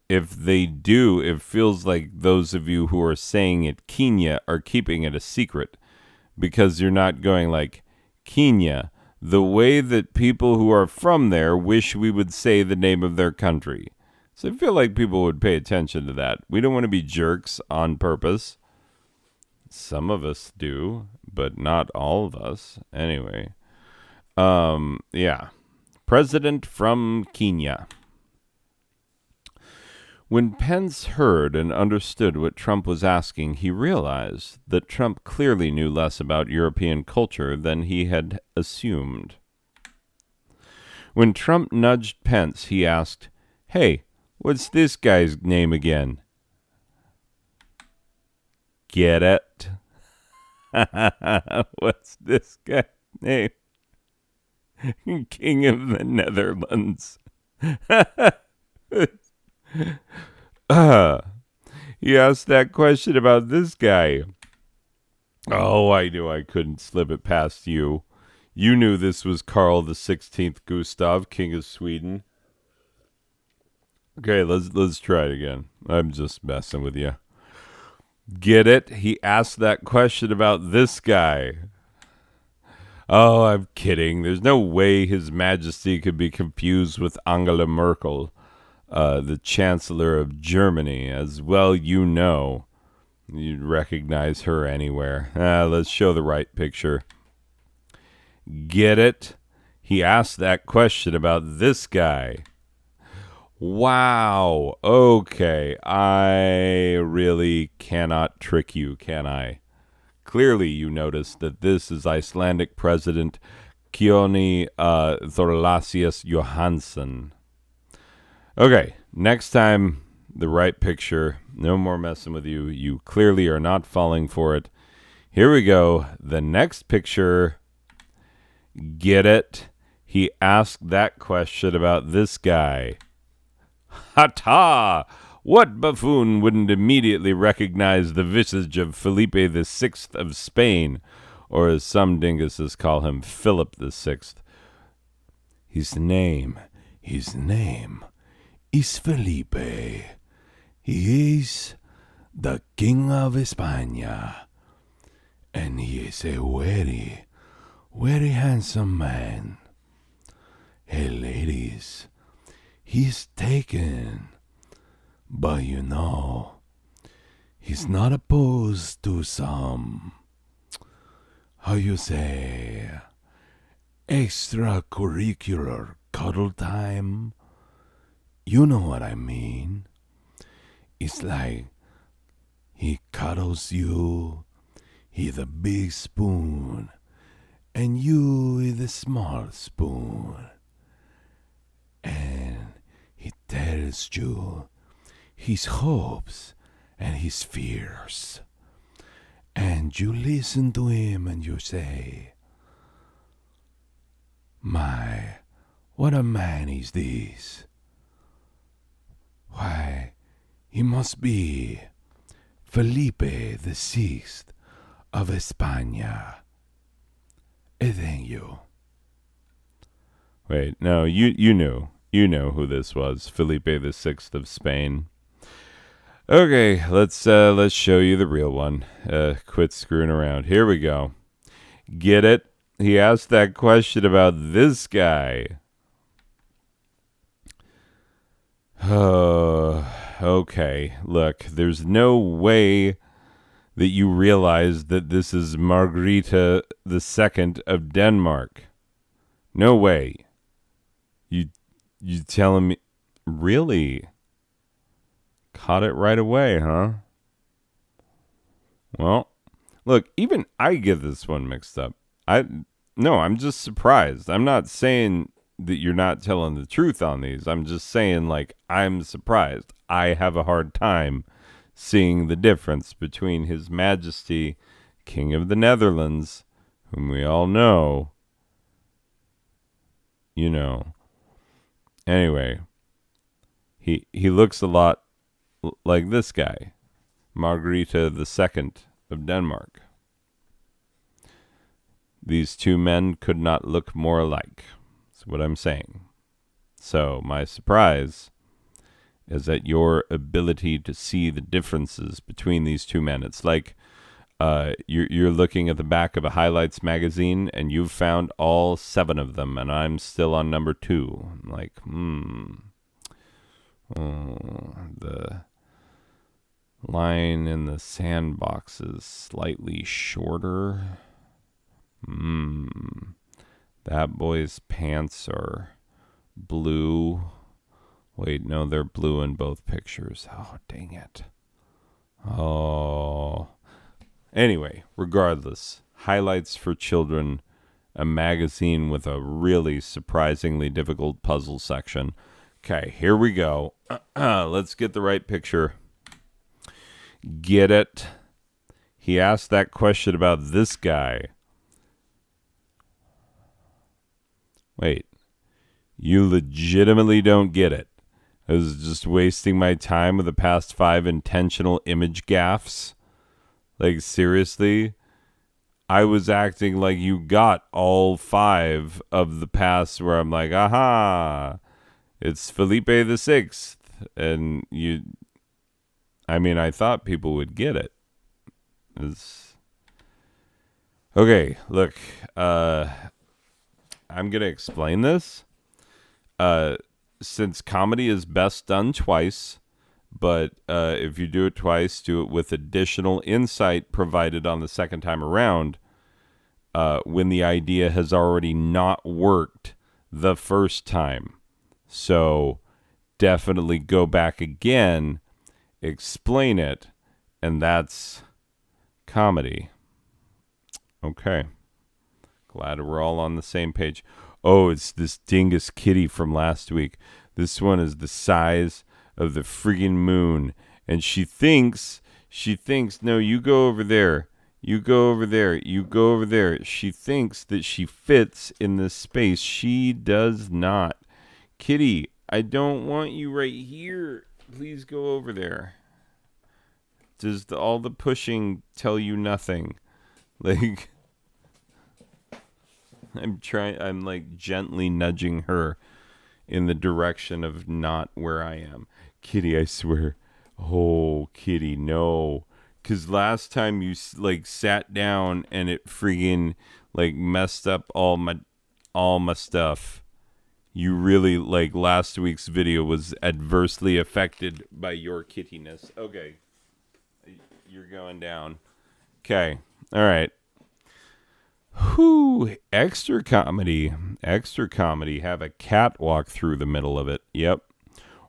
if they do, it feels like those of you who are saying it Kenya are keeping it a secret. Because you're not going like, Kenya, the way that people who are from there wish we would say the name of their country. So I feel like people would pay attention to that. We don't want to be jerks on purpose. Some of us do, but not all of us. Anyway. Yeah. President from Kenya. When Pence heard and understood what Trump was asking, he realized that Trump clearly knew less about European culture than he had assumed. When Trump nudged Pence, he asked, "Hey, what's this guy's name again?" Get it? What's this guy's name? King of the Netherlands. He asked that question about this guy. Oh, I knew I couldn't slip it past you. You knew this was Carl the 16th Gustav, King of Sweden. Okay, let's try it again. I'm just messing with you. Get it? He asked that question about this guy. Oh, I'm kidding. There's no way His Majesty could be confused with Angela Merkel, the Chancellor of Germany. As well you know. You'd recognize her anywhere. Let's show the right picture. Get it? He asked that question about this guy. Wow. Okay. I really cannot trick you, can I? Clearly, you notice that this is Icelandic President Kjoni Thorlasius Johansson. Okay, next time, the right picture. No more messing with you. You clearly are not falling for it. Here we go. The next picture. Get it? He asked that question about this guy. Ha-ta! What buffoon wouldn't immediately recognize the visage of Felipe VI of Spain, or as some dinguses call him, Philip VI? His name is Felipe. He is the King of España, and he is a very, very handsome man. Hey, ladies, he's taken. But you know, he's not opposed to some, how you say, extracurricular cuddle time. You know what I mean. It's like he cuddles you, he's a big spoon, and you with a small spoon. And he tells you his hopes and his fears. And you listen to him and you say, my, what a man is this? Why, he must be Felipe the Sixth of España. Thank you. Wait, no, you knew. You know who this was. Felipe the Sixth of Spain. Okay, let's show you the real one. Quit screwing around. Here we go. Get it? He asked that question about this guy. Okay. Look, there's no way that you realize that this is Margrethe II of Denmark. No way. You telling me? Really? Caught it right away, huh? Well, look, even I get this one mixed up. I'm just surprised. I'm not saying that you're not telling the truth on these. I'm just saying, like, I'm surprised. I have a hard time seeing the difference between His Majesty, King of the Netherlands, whom we all know. You know. Anyway, he looks a lot like this guy, Margrethe II of Denmark. These two men could not look more alike. That's what I'm saying. So my surprise is at your ability to see the differences between these two men. It's like you're looking at the back of a highlights magazine and you've found all 7 of them, and I'm still on number 2. I'm like, the line in the sandbox is slightly shorter. That boy's pants are blue. Wait, no, they're blue in both pictures. Oh, dang it. Oh. Anyway, regardless, Highlights for Children, a magazine with a really surprisingly difficult puzzle section. Okay, here we go. Let's get the right picture. Get it? He asked that question about this guy. Wait, you legitimately don't get it. I was just wasting my time with the past 5 intentional image gaffes. Like, seriously? I was acting like you got all 5 of the past where I'm like, aha, it's Felipe the Sixth. And I thought people would get it. Okay, look, I'm going to explain this. Since comedy is best done twice, but if you do it twice, do it with additional insight provided on the second time around when the idea has already not worked the first time. So definitely go back again, explain it, and that's comedy. Okay. Glad we're all on the same page. Oh, it's this dingus kitty from last week. This one is the size of the friggin' moon. And she thinks, no, you go over there. You go over there. You go over there. She thinks that she fits in this space. She does not. Kitty, I don't want you right here. Please go over there. Does all the pushing tell you nothing? Like, I'm like gently nudging her in the direction of not where I am. Kitty, I swear. Oh, Kitty, no. Because last time you like sat down and it friggin' like messed up all my stuff. You really, like, last week's video was adversely affected by your kittiness. Okay. You're going down. Okay. All right. Whew. Extra comedy. Extra comedy. Have a cat walk through the middle of it. Yep.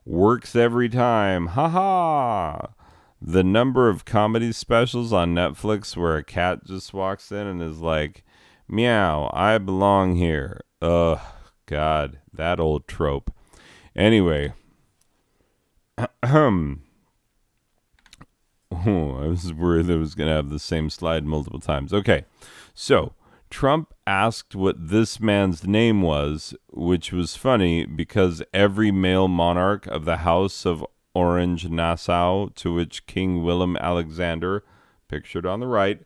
Works every time. Ha ha. The number of comedy specials on Netflix where a cat just walks in and is like, Meow, I belong here. Ugh, God, that old trope. Anyway, I was worried I was going to have the same slide multiple times. Okay, so Trump asked what this man's name was, which was funny because every male monarch of the House of Orange Nassau, to which King Willem Alexander, pictured on the right,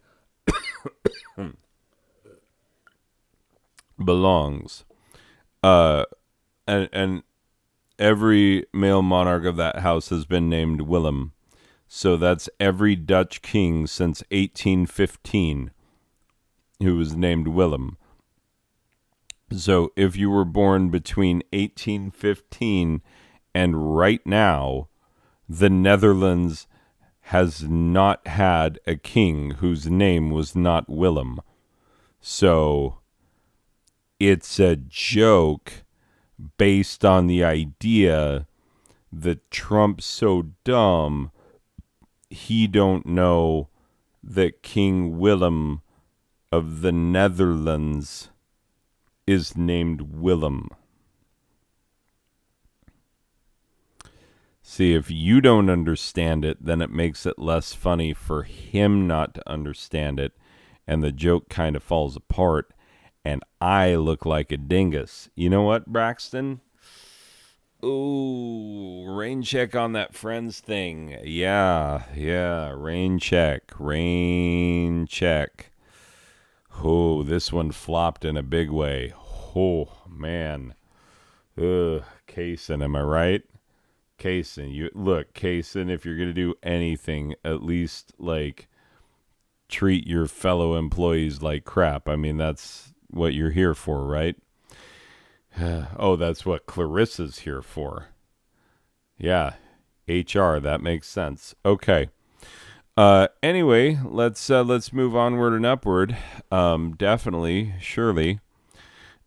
belongs. And every male monarch of that house has been named Willem. So that's every Dutch king since 1815 who was named Willem. So if you were born between 1815 and right now, the Netherlands has not had a king whose name was not Willem. So it's a joke based on the idea that Trump's so dumb he don't know that King Willem of the Netherlands is named Willem. See, if you don't understand it, then it makes it less funny for him not to understand it, and the joke kind of falls apart, and I look like a dingus. You know what, Braxton? Ooh, rain check on that Friends thing. Yeah, rain check. Oh, this one flopped in a big way. Oh, man. Ugh, Kaysen, am I right? Kaysen, if you're going to do anything, at least, like, treat your fellow employees like crap. I mean, that's what you're here for, right? Oh, that's what Clarissa's here for. Yeah, HR, that makes sense. Okay. Anyway, let's move onward and upward. Definitely, surely,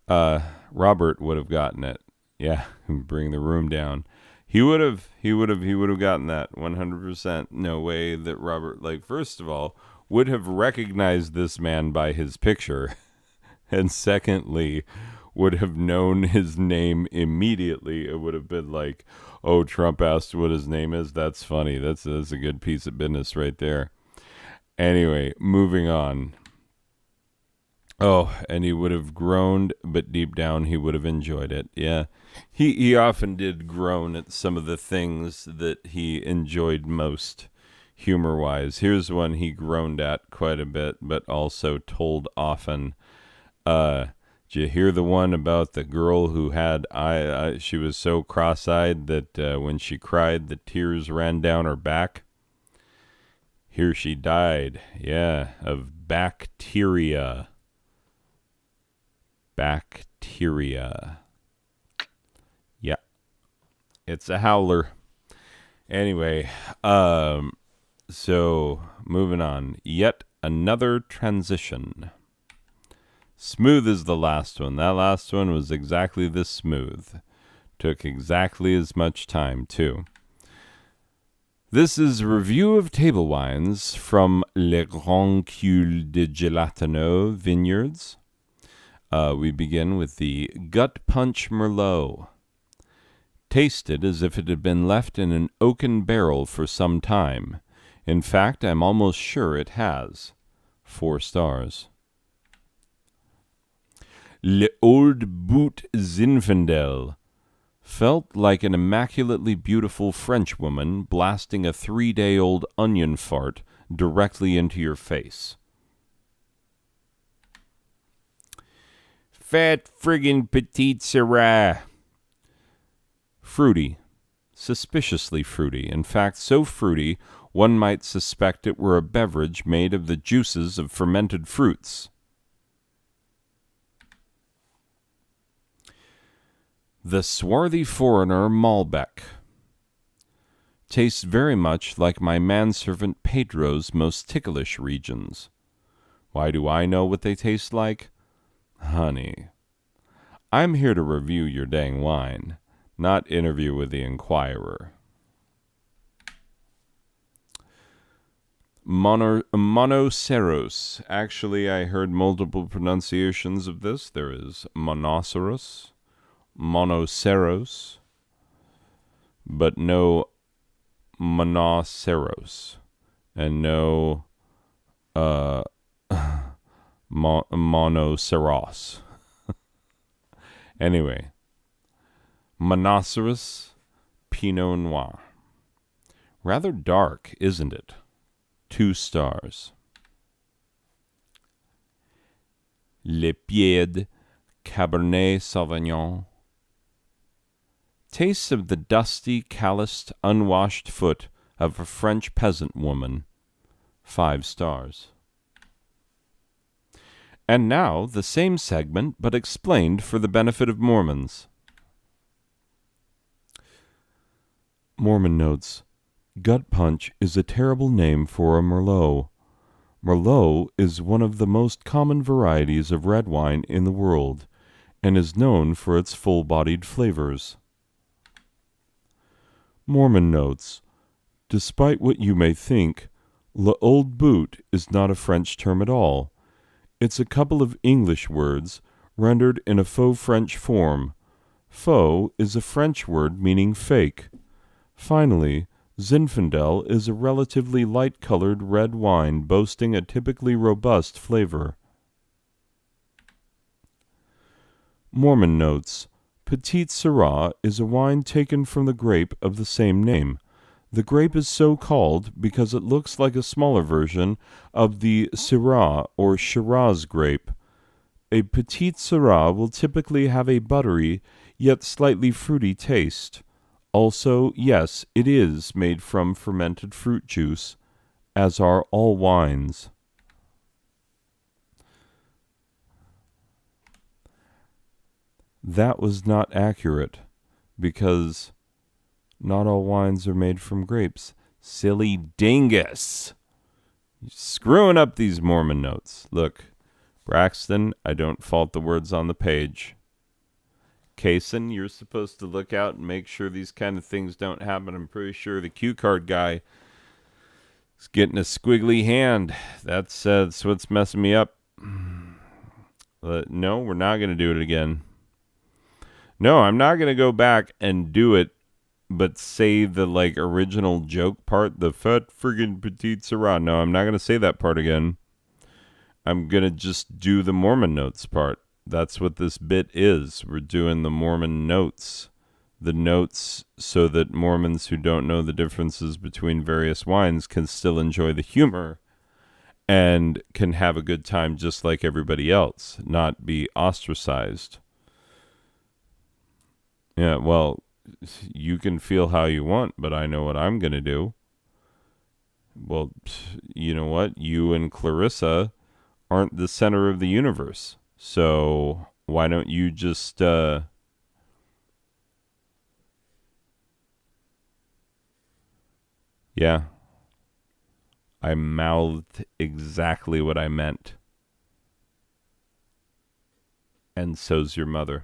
Robert would have gotten it. Yeah, bring the room down. He would have gotten that 100%. No way that Robert, like, first of all, would have recognized this man by his picture, and secondly, would have known his name immediately. It would have been like, oh, Trump asked what his name is. That's funny. That's a good piece of business right there. Anyway, moving on. Oh, and he would have groaned, but deep down he would have enjoyed it. Yeah, he often did groan at some of the things that he enjoyed most, humor-wise. Here's one he groaned at quite a bit, but also told often. Did you hear the one about the girl who had she was so cross-eyed that when she cried, the tears ran down her back? Here she died, yeah, of bacteria. Bacteria. Yeah. It's a howler. Anyway, so moving on. Yet another transition. Smooth is the last one. That last one was exactly this smooth. Took exactly as much time, too. This is a review of table wines from Les Grands Culs de Gelatineux Vineyards. We begin with the Gut Punch Merlot. Tasted as if it had been left in an oaken barrel for some time. In fact, I'm almost sure it has. 4 stars. Le Old Boot Zinfandel. Felt like an immaculately beautiful French woman blasting a 3-day-old onion fart directly into your face. Fat friggin' petite Syrah. Fruity. Suspiciously fruity. In fact, so fruity, one might suspect it were a beverage made of the juices of fermented fruits. The Swarthy Foreigner Malbec. Tastes very much like my manservant Pedro's most ticklish regions. Why do I know what they taste like? Honey, I'm here to review your dang wine, not interview with the Inquirer. Monoceros. Actually, I heard multiple pronunciations of this. There is monoceros, monoceros, but no monoceros, and no monoceros. Anyway, monoceros Pinot Noir. Rather dark, isn't it? 2 stars. Le Pied Cabernet Sauvignon. Tastes of the dusty, calloused, unwashed foot of a French peasant woman. 5 stars. And now the same segment, but explained for the benefit of Mormons. Mormon notes. Gut punch is a terrible name for a Merlot. Merlot is one of the most common varieties of red wine in the world, and is known for its full-bodied flavors. Mormon notes. Despite what you may think, l'old boot is not a French term at all. It's a couple of English words rendered in a faux French form. Faux is a French word meaning fake. Finally, Zinfandel is a relatively light-colored red wine boasting a typically robust flavor. Mormon notes. Petite Sirah is a wine taken from the grape of the same name. The grape is so called because it looks like a smaller version of the Syrah or Shiraz grape. A Petite Sirah will typically have a buttery yet slightly fruity taste. Also, yes, it is made from fermented fruit juice, as are all wines. That was not accurate, because not all wines are made from grapes. Silly dingus! You're screwing up these Mormon notes. Look, Braxton, I don't fault the words on the page. Kaysen, you're supposed to look out and make sure these kind of things don't happen. I'm pretty sure the cue card guy is getting a squiggly hand. That's what's messing me up. No, we're not going to do it again. No, I'm not going to go back and do it, but say the original joke part, the fat friggin' petite Syrah. No, I'm not going to say that part again. I'm going to just do the Mormon notes part. That's what this bit is. We're doing the Mormon notes. The notes so that Mormons who don't know the differences between various wines can still enjoy the humor and can have a good time just like everybody else, not be ostracized. Yeah, well, you can feel how you want, but I know what I'm going to do. Well, you know what? You and Clarissa aren't the center of the universe. So why don't you just yeah. I mouthed exactly what I meant. And so's your mother.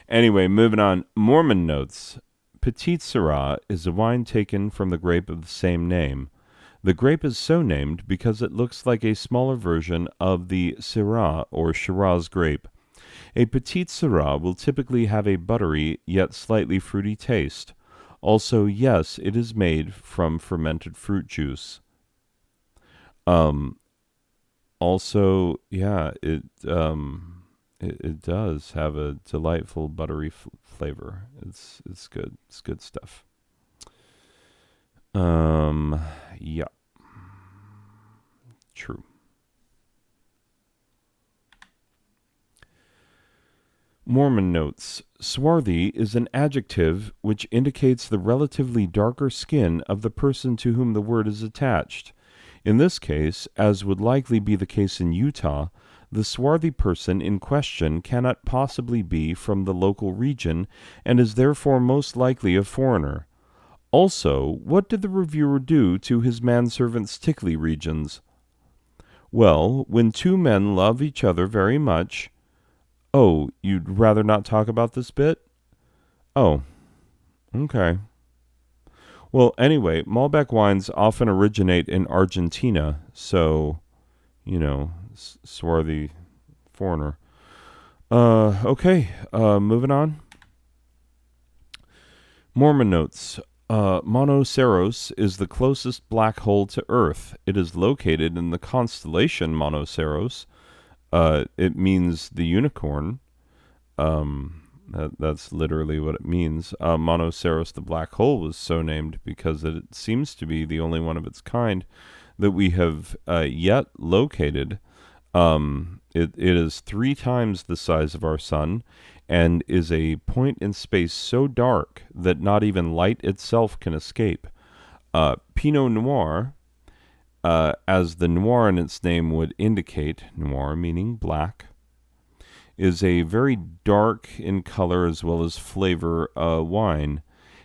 Anyway, moving on. Mormon notes. Petite Sirah is a wine taken from the grape of the same name. The grape is so named because it looks like a smaller version of the Syrah or Shiraz grape. A Petite Sirah will typically have a buttery yet slightly fruity taste. Also, yes, it is made from fermented fruit juice. Also, yeah, it does have a delightful buttery flavor. It's good. It's good stuff. Yeah. True. Mormon notes. Swarthy is an adjective which indicates the relatively darker skin of the person to whom the word is attached. In this case, as would likely be the case in Utah, the swarthy person in question cannot possibly be from the local region and is therefore most likely a foreigner. Also, what did the reviewer do to his manservant's tickly regions? Well, when two men love each other very much... Oh, you'd rather not talk about this bit? Oh, okay. Well, anyway, Malbec wines often originate in Argentina, so, swarthy foreigner. Okay, moving on. Mormon notes. Monoceros is the closest black hole to Earth. It is located in the constellation Monoceros. It means the unicorn. That's literally what it means. Monoceros, the black hole, was so named because it seems to be the only one of its kind that we have yet located. It is 3 times the size of our sun and is a point in space so dark that not even light itself can escape. Pinot Noir, as the noir in its name would indicate, noir meaning black, is a very dark in color as well as flavor wine,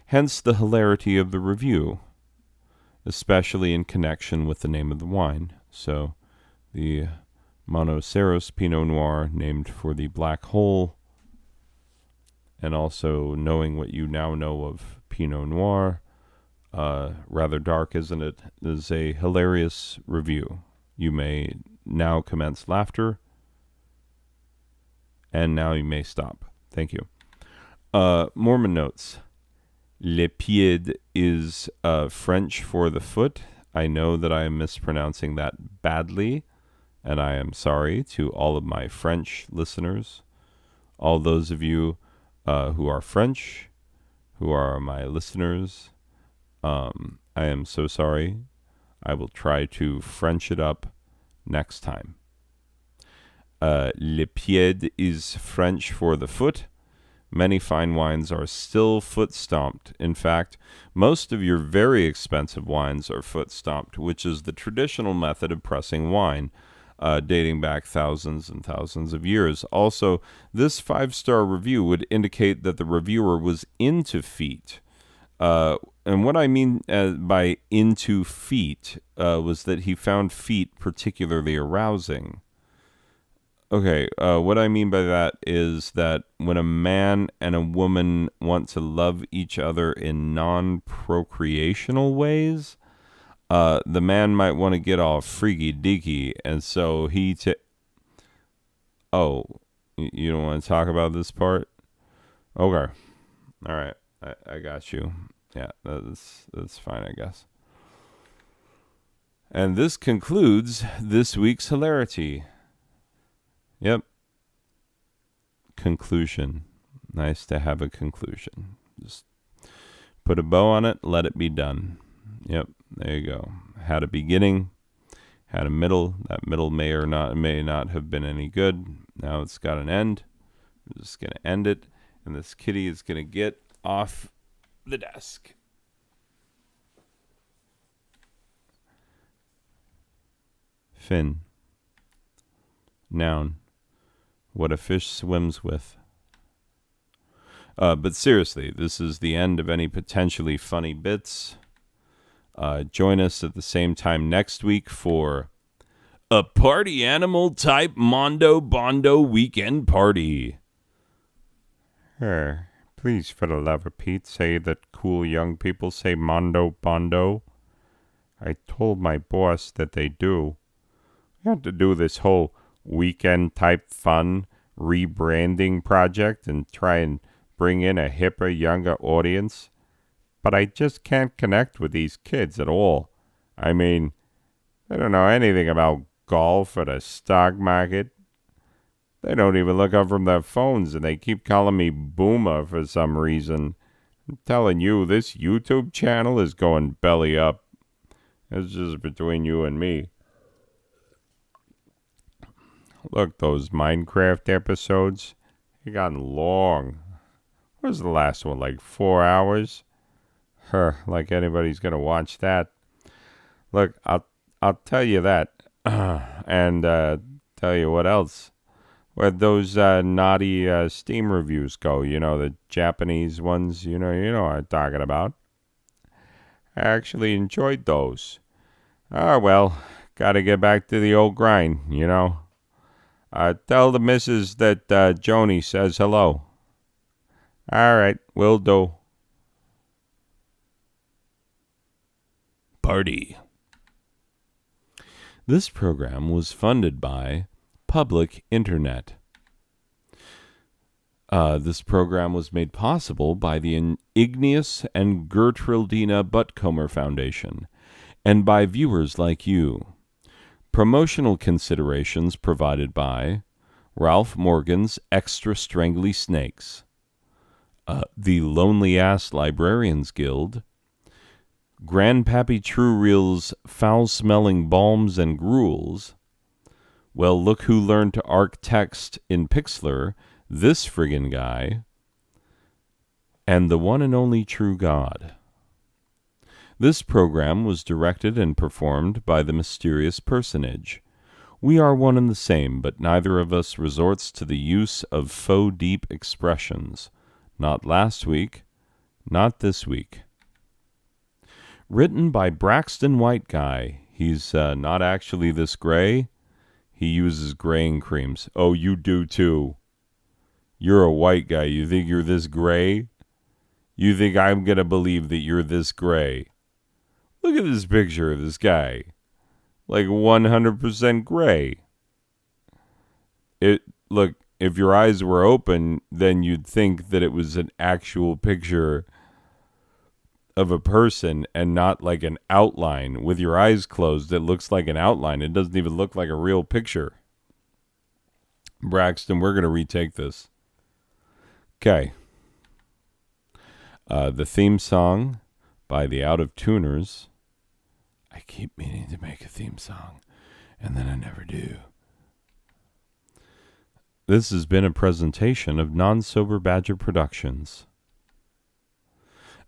hence the hilarity of the review, especially in connection with the name of the wine. So, the Monoceros Pinot Noir, named for the black hole, and also knowing what you now know of Pinot Noir, rather dark, isn't it, is a hilarious review. You may now commence laughter, and now you may stop. Thank you. Mormon notes. Le pied is French for the foot. I know that I am mispronouncing that badly, and I am sorry to all of my French listeners, all those of you who are French, who are my listeners. I am so sorry. I will try to French it up next time. Le pied is French for the foot. Many fine wines are still foot stomped. In fact, most of your very expensive wines are foot stomped, which is the traditional method of pressing wine, dating back thousands and thousands of years. Also, this 5-star review would indicate that the reviewer was into feet. And what I mean by into feet was that he found feet particularly arousing. Okay, what I mean by that is that when a man and a woman want to love each other in non-procreational ways, the man might want to get all freaky deaky, and so Oh, you don't want to talk about this part? Okay, all right, I got you. Yeah, that's fine, I guess. And this concludes this week's hilarity. Yep. Conclusion. Nice to have a conclusion. Just put a bow on it, let it be done. Yep, there you go. Had a beginning, had a middle. That middle may not have been any good. Now it's got an end. I'm just going to end it, and this kitty is going to get off the desk. Fin. Noun. What a fish swims with. But seriously, this is the end of any potentially funny bits. Join us at the same time next week for a party animal type Mondo Bondo weekend party. Please, for the love of Pete, say that cool young people say Mondo Bondo. I told my boss that they do. We have to do this whole weekend type fun rebranding project and try and bring in a hipper, younger audience. But I just can't connect with these kids at all. I mean, they don't know anything about golf or the stock market. They don't even look up from their phones, and they keep calling me Boomer for some reason. I'm telling you, this YouTube channel is going belly up. It's just between you and me. Look, those Minecraft episodes, they gotten long. What was the last one, like 4 hours? Like anybody's gonna watch that. Look, I'll tell you that, and tell you what else. Where those naughty Steam reviews go, the Japanese ones, you know what I'm talking about. I actually enjoyed those. Well, gotta get back to the old grind, Tell the missus that Joni says hello. All right, will do. party. This program was funded by Public Internet. This program was made possible by the Igneous and Gertrudina Buttcomer Foundation and by viewers like you. Promotional considerations provided by Ralph Morgan's Extra Strangly Snakes, the Lonely Ass Librarians Guild, Grandpappy True Real's Foul-Smelling Balms and Gruels, Well Look Who Learned to Arc Text in Pixlr, This Friggin' Guy, and The One and Only True God. This program was directed and performed by the mysterious personage. We are one and the same, but neither of us resorts to the use of faux deep expressions. Not last week, not this week. Written by Braxton White Guy. He's not actually this gray. He uses graying creams. Oh, you do too. You're a white guy. You think you're this gray? You think I'm going to believe that you're this gray? Look at this picture of this guy. Like 100% gray. Look, if your eyes were open, then you'd think that it was an actual picture of a person and not like an outline. With your eyes closed, it looks like an outline. It doesn't even look like a real picture. Braxton, we're going to retake this. Okay. The theme song by the Out of Tuners. I keep meaning to make a theme song, and then I never do. This has been a presentation of Non-Sober Badger Productions,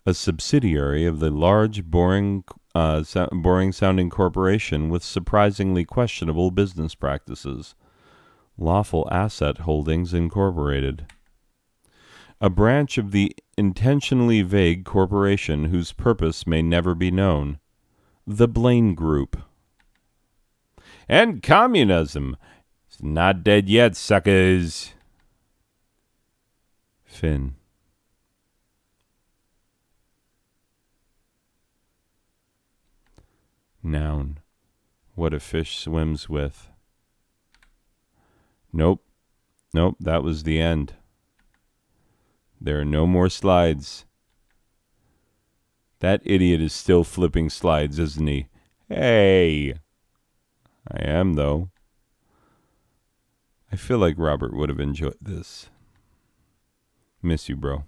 a subsidiary of the large, boring-sounding corporation with surprisingly questionable business practices, Lawful Asset Holdings Incorporated, a branch of the intentionally vague corporation whose purpose may never be known, the Blaine Group. And communism. It's not dead yet, suckers. Finn. Noun. What a fish swims with. Nope, that was the end. There are no more slides. That idiot is still flipping slides, isn't he? Hey! I am, though. I feel like Robert would have enjoyed this. Miss you, bro.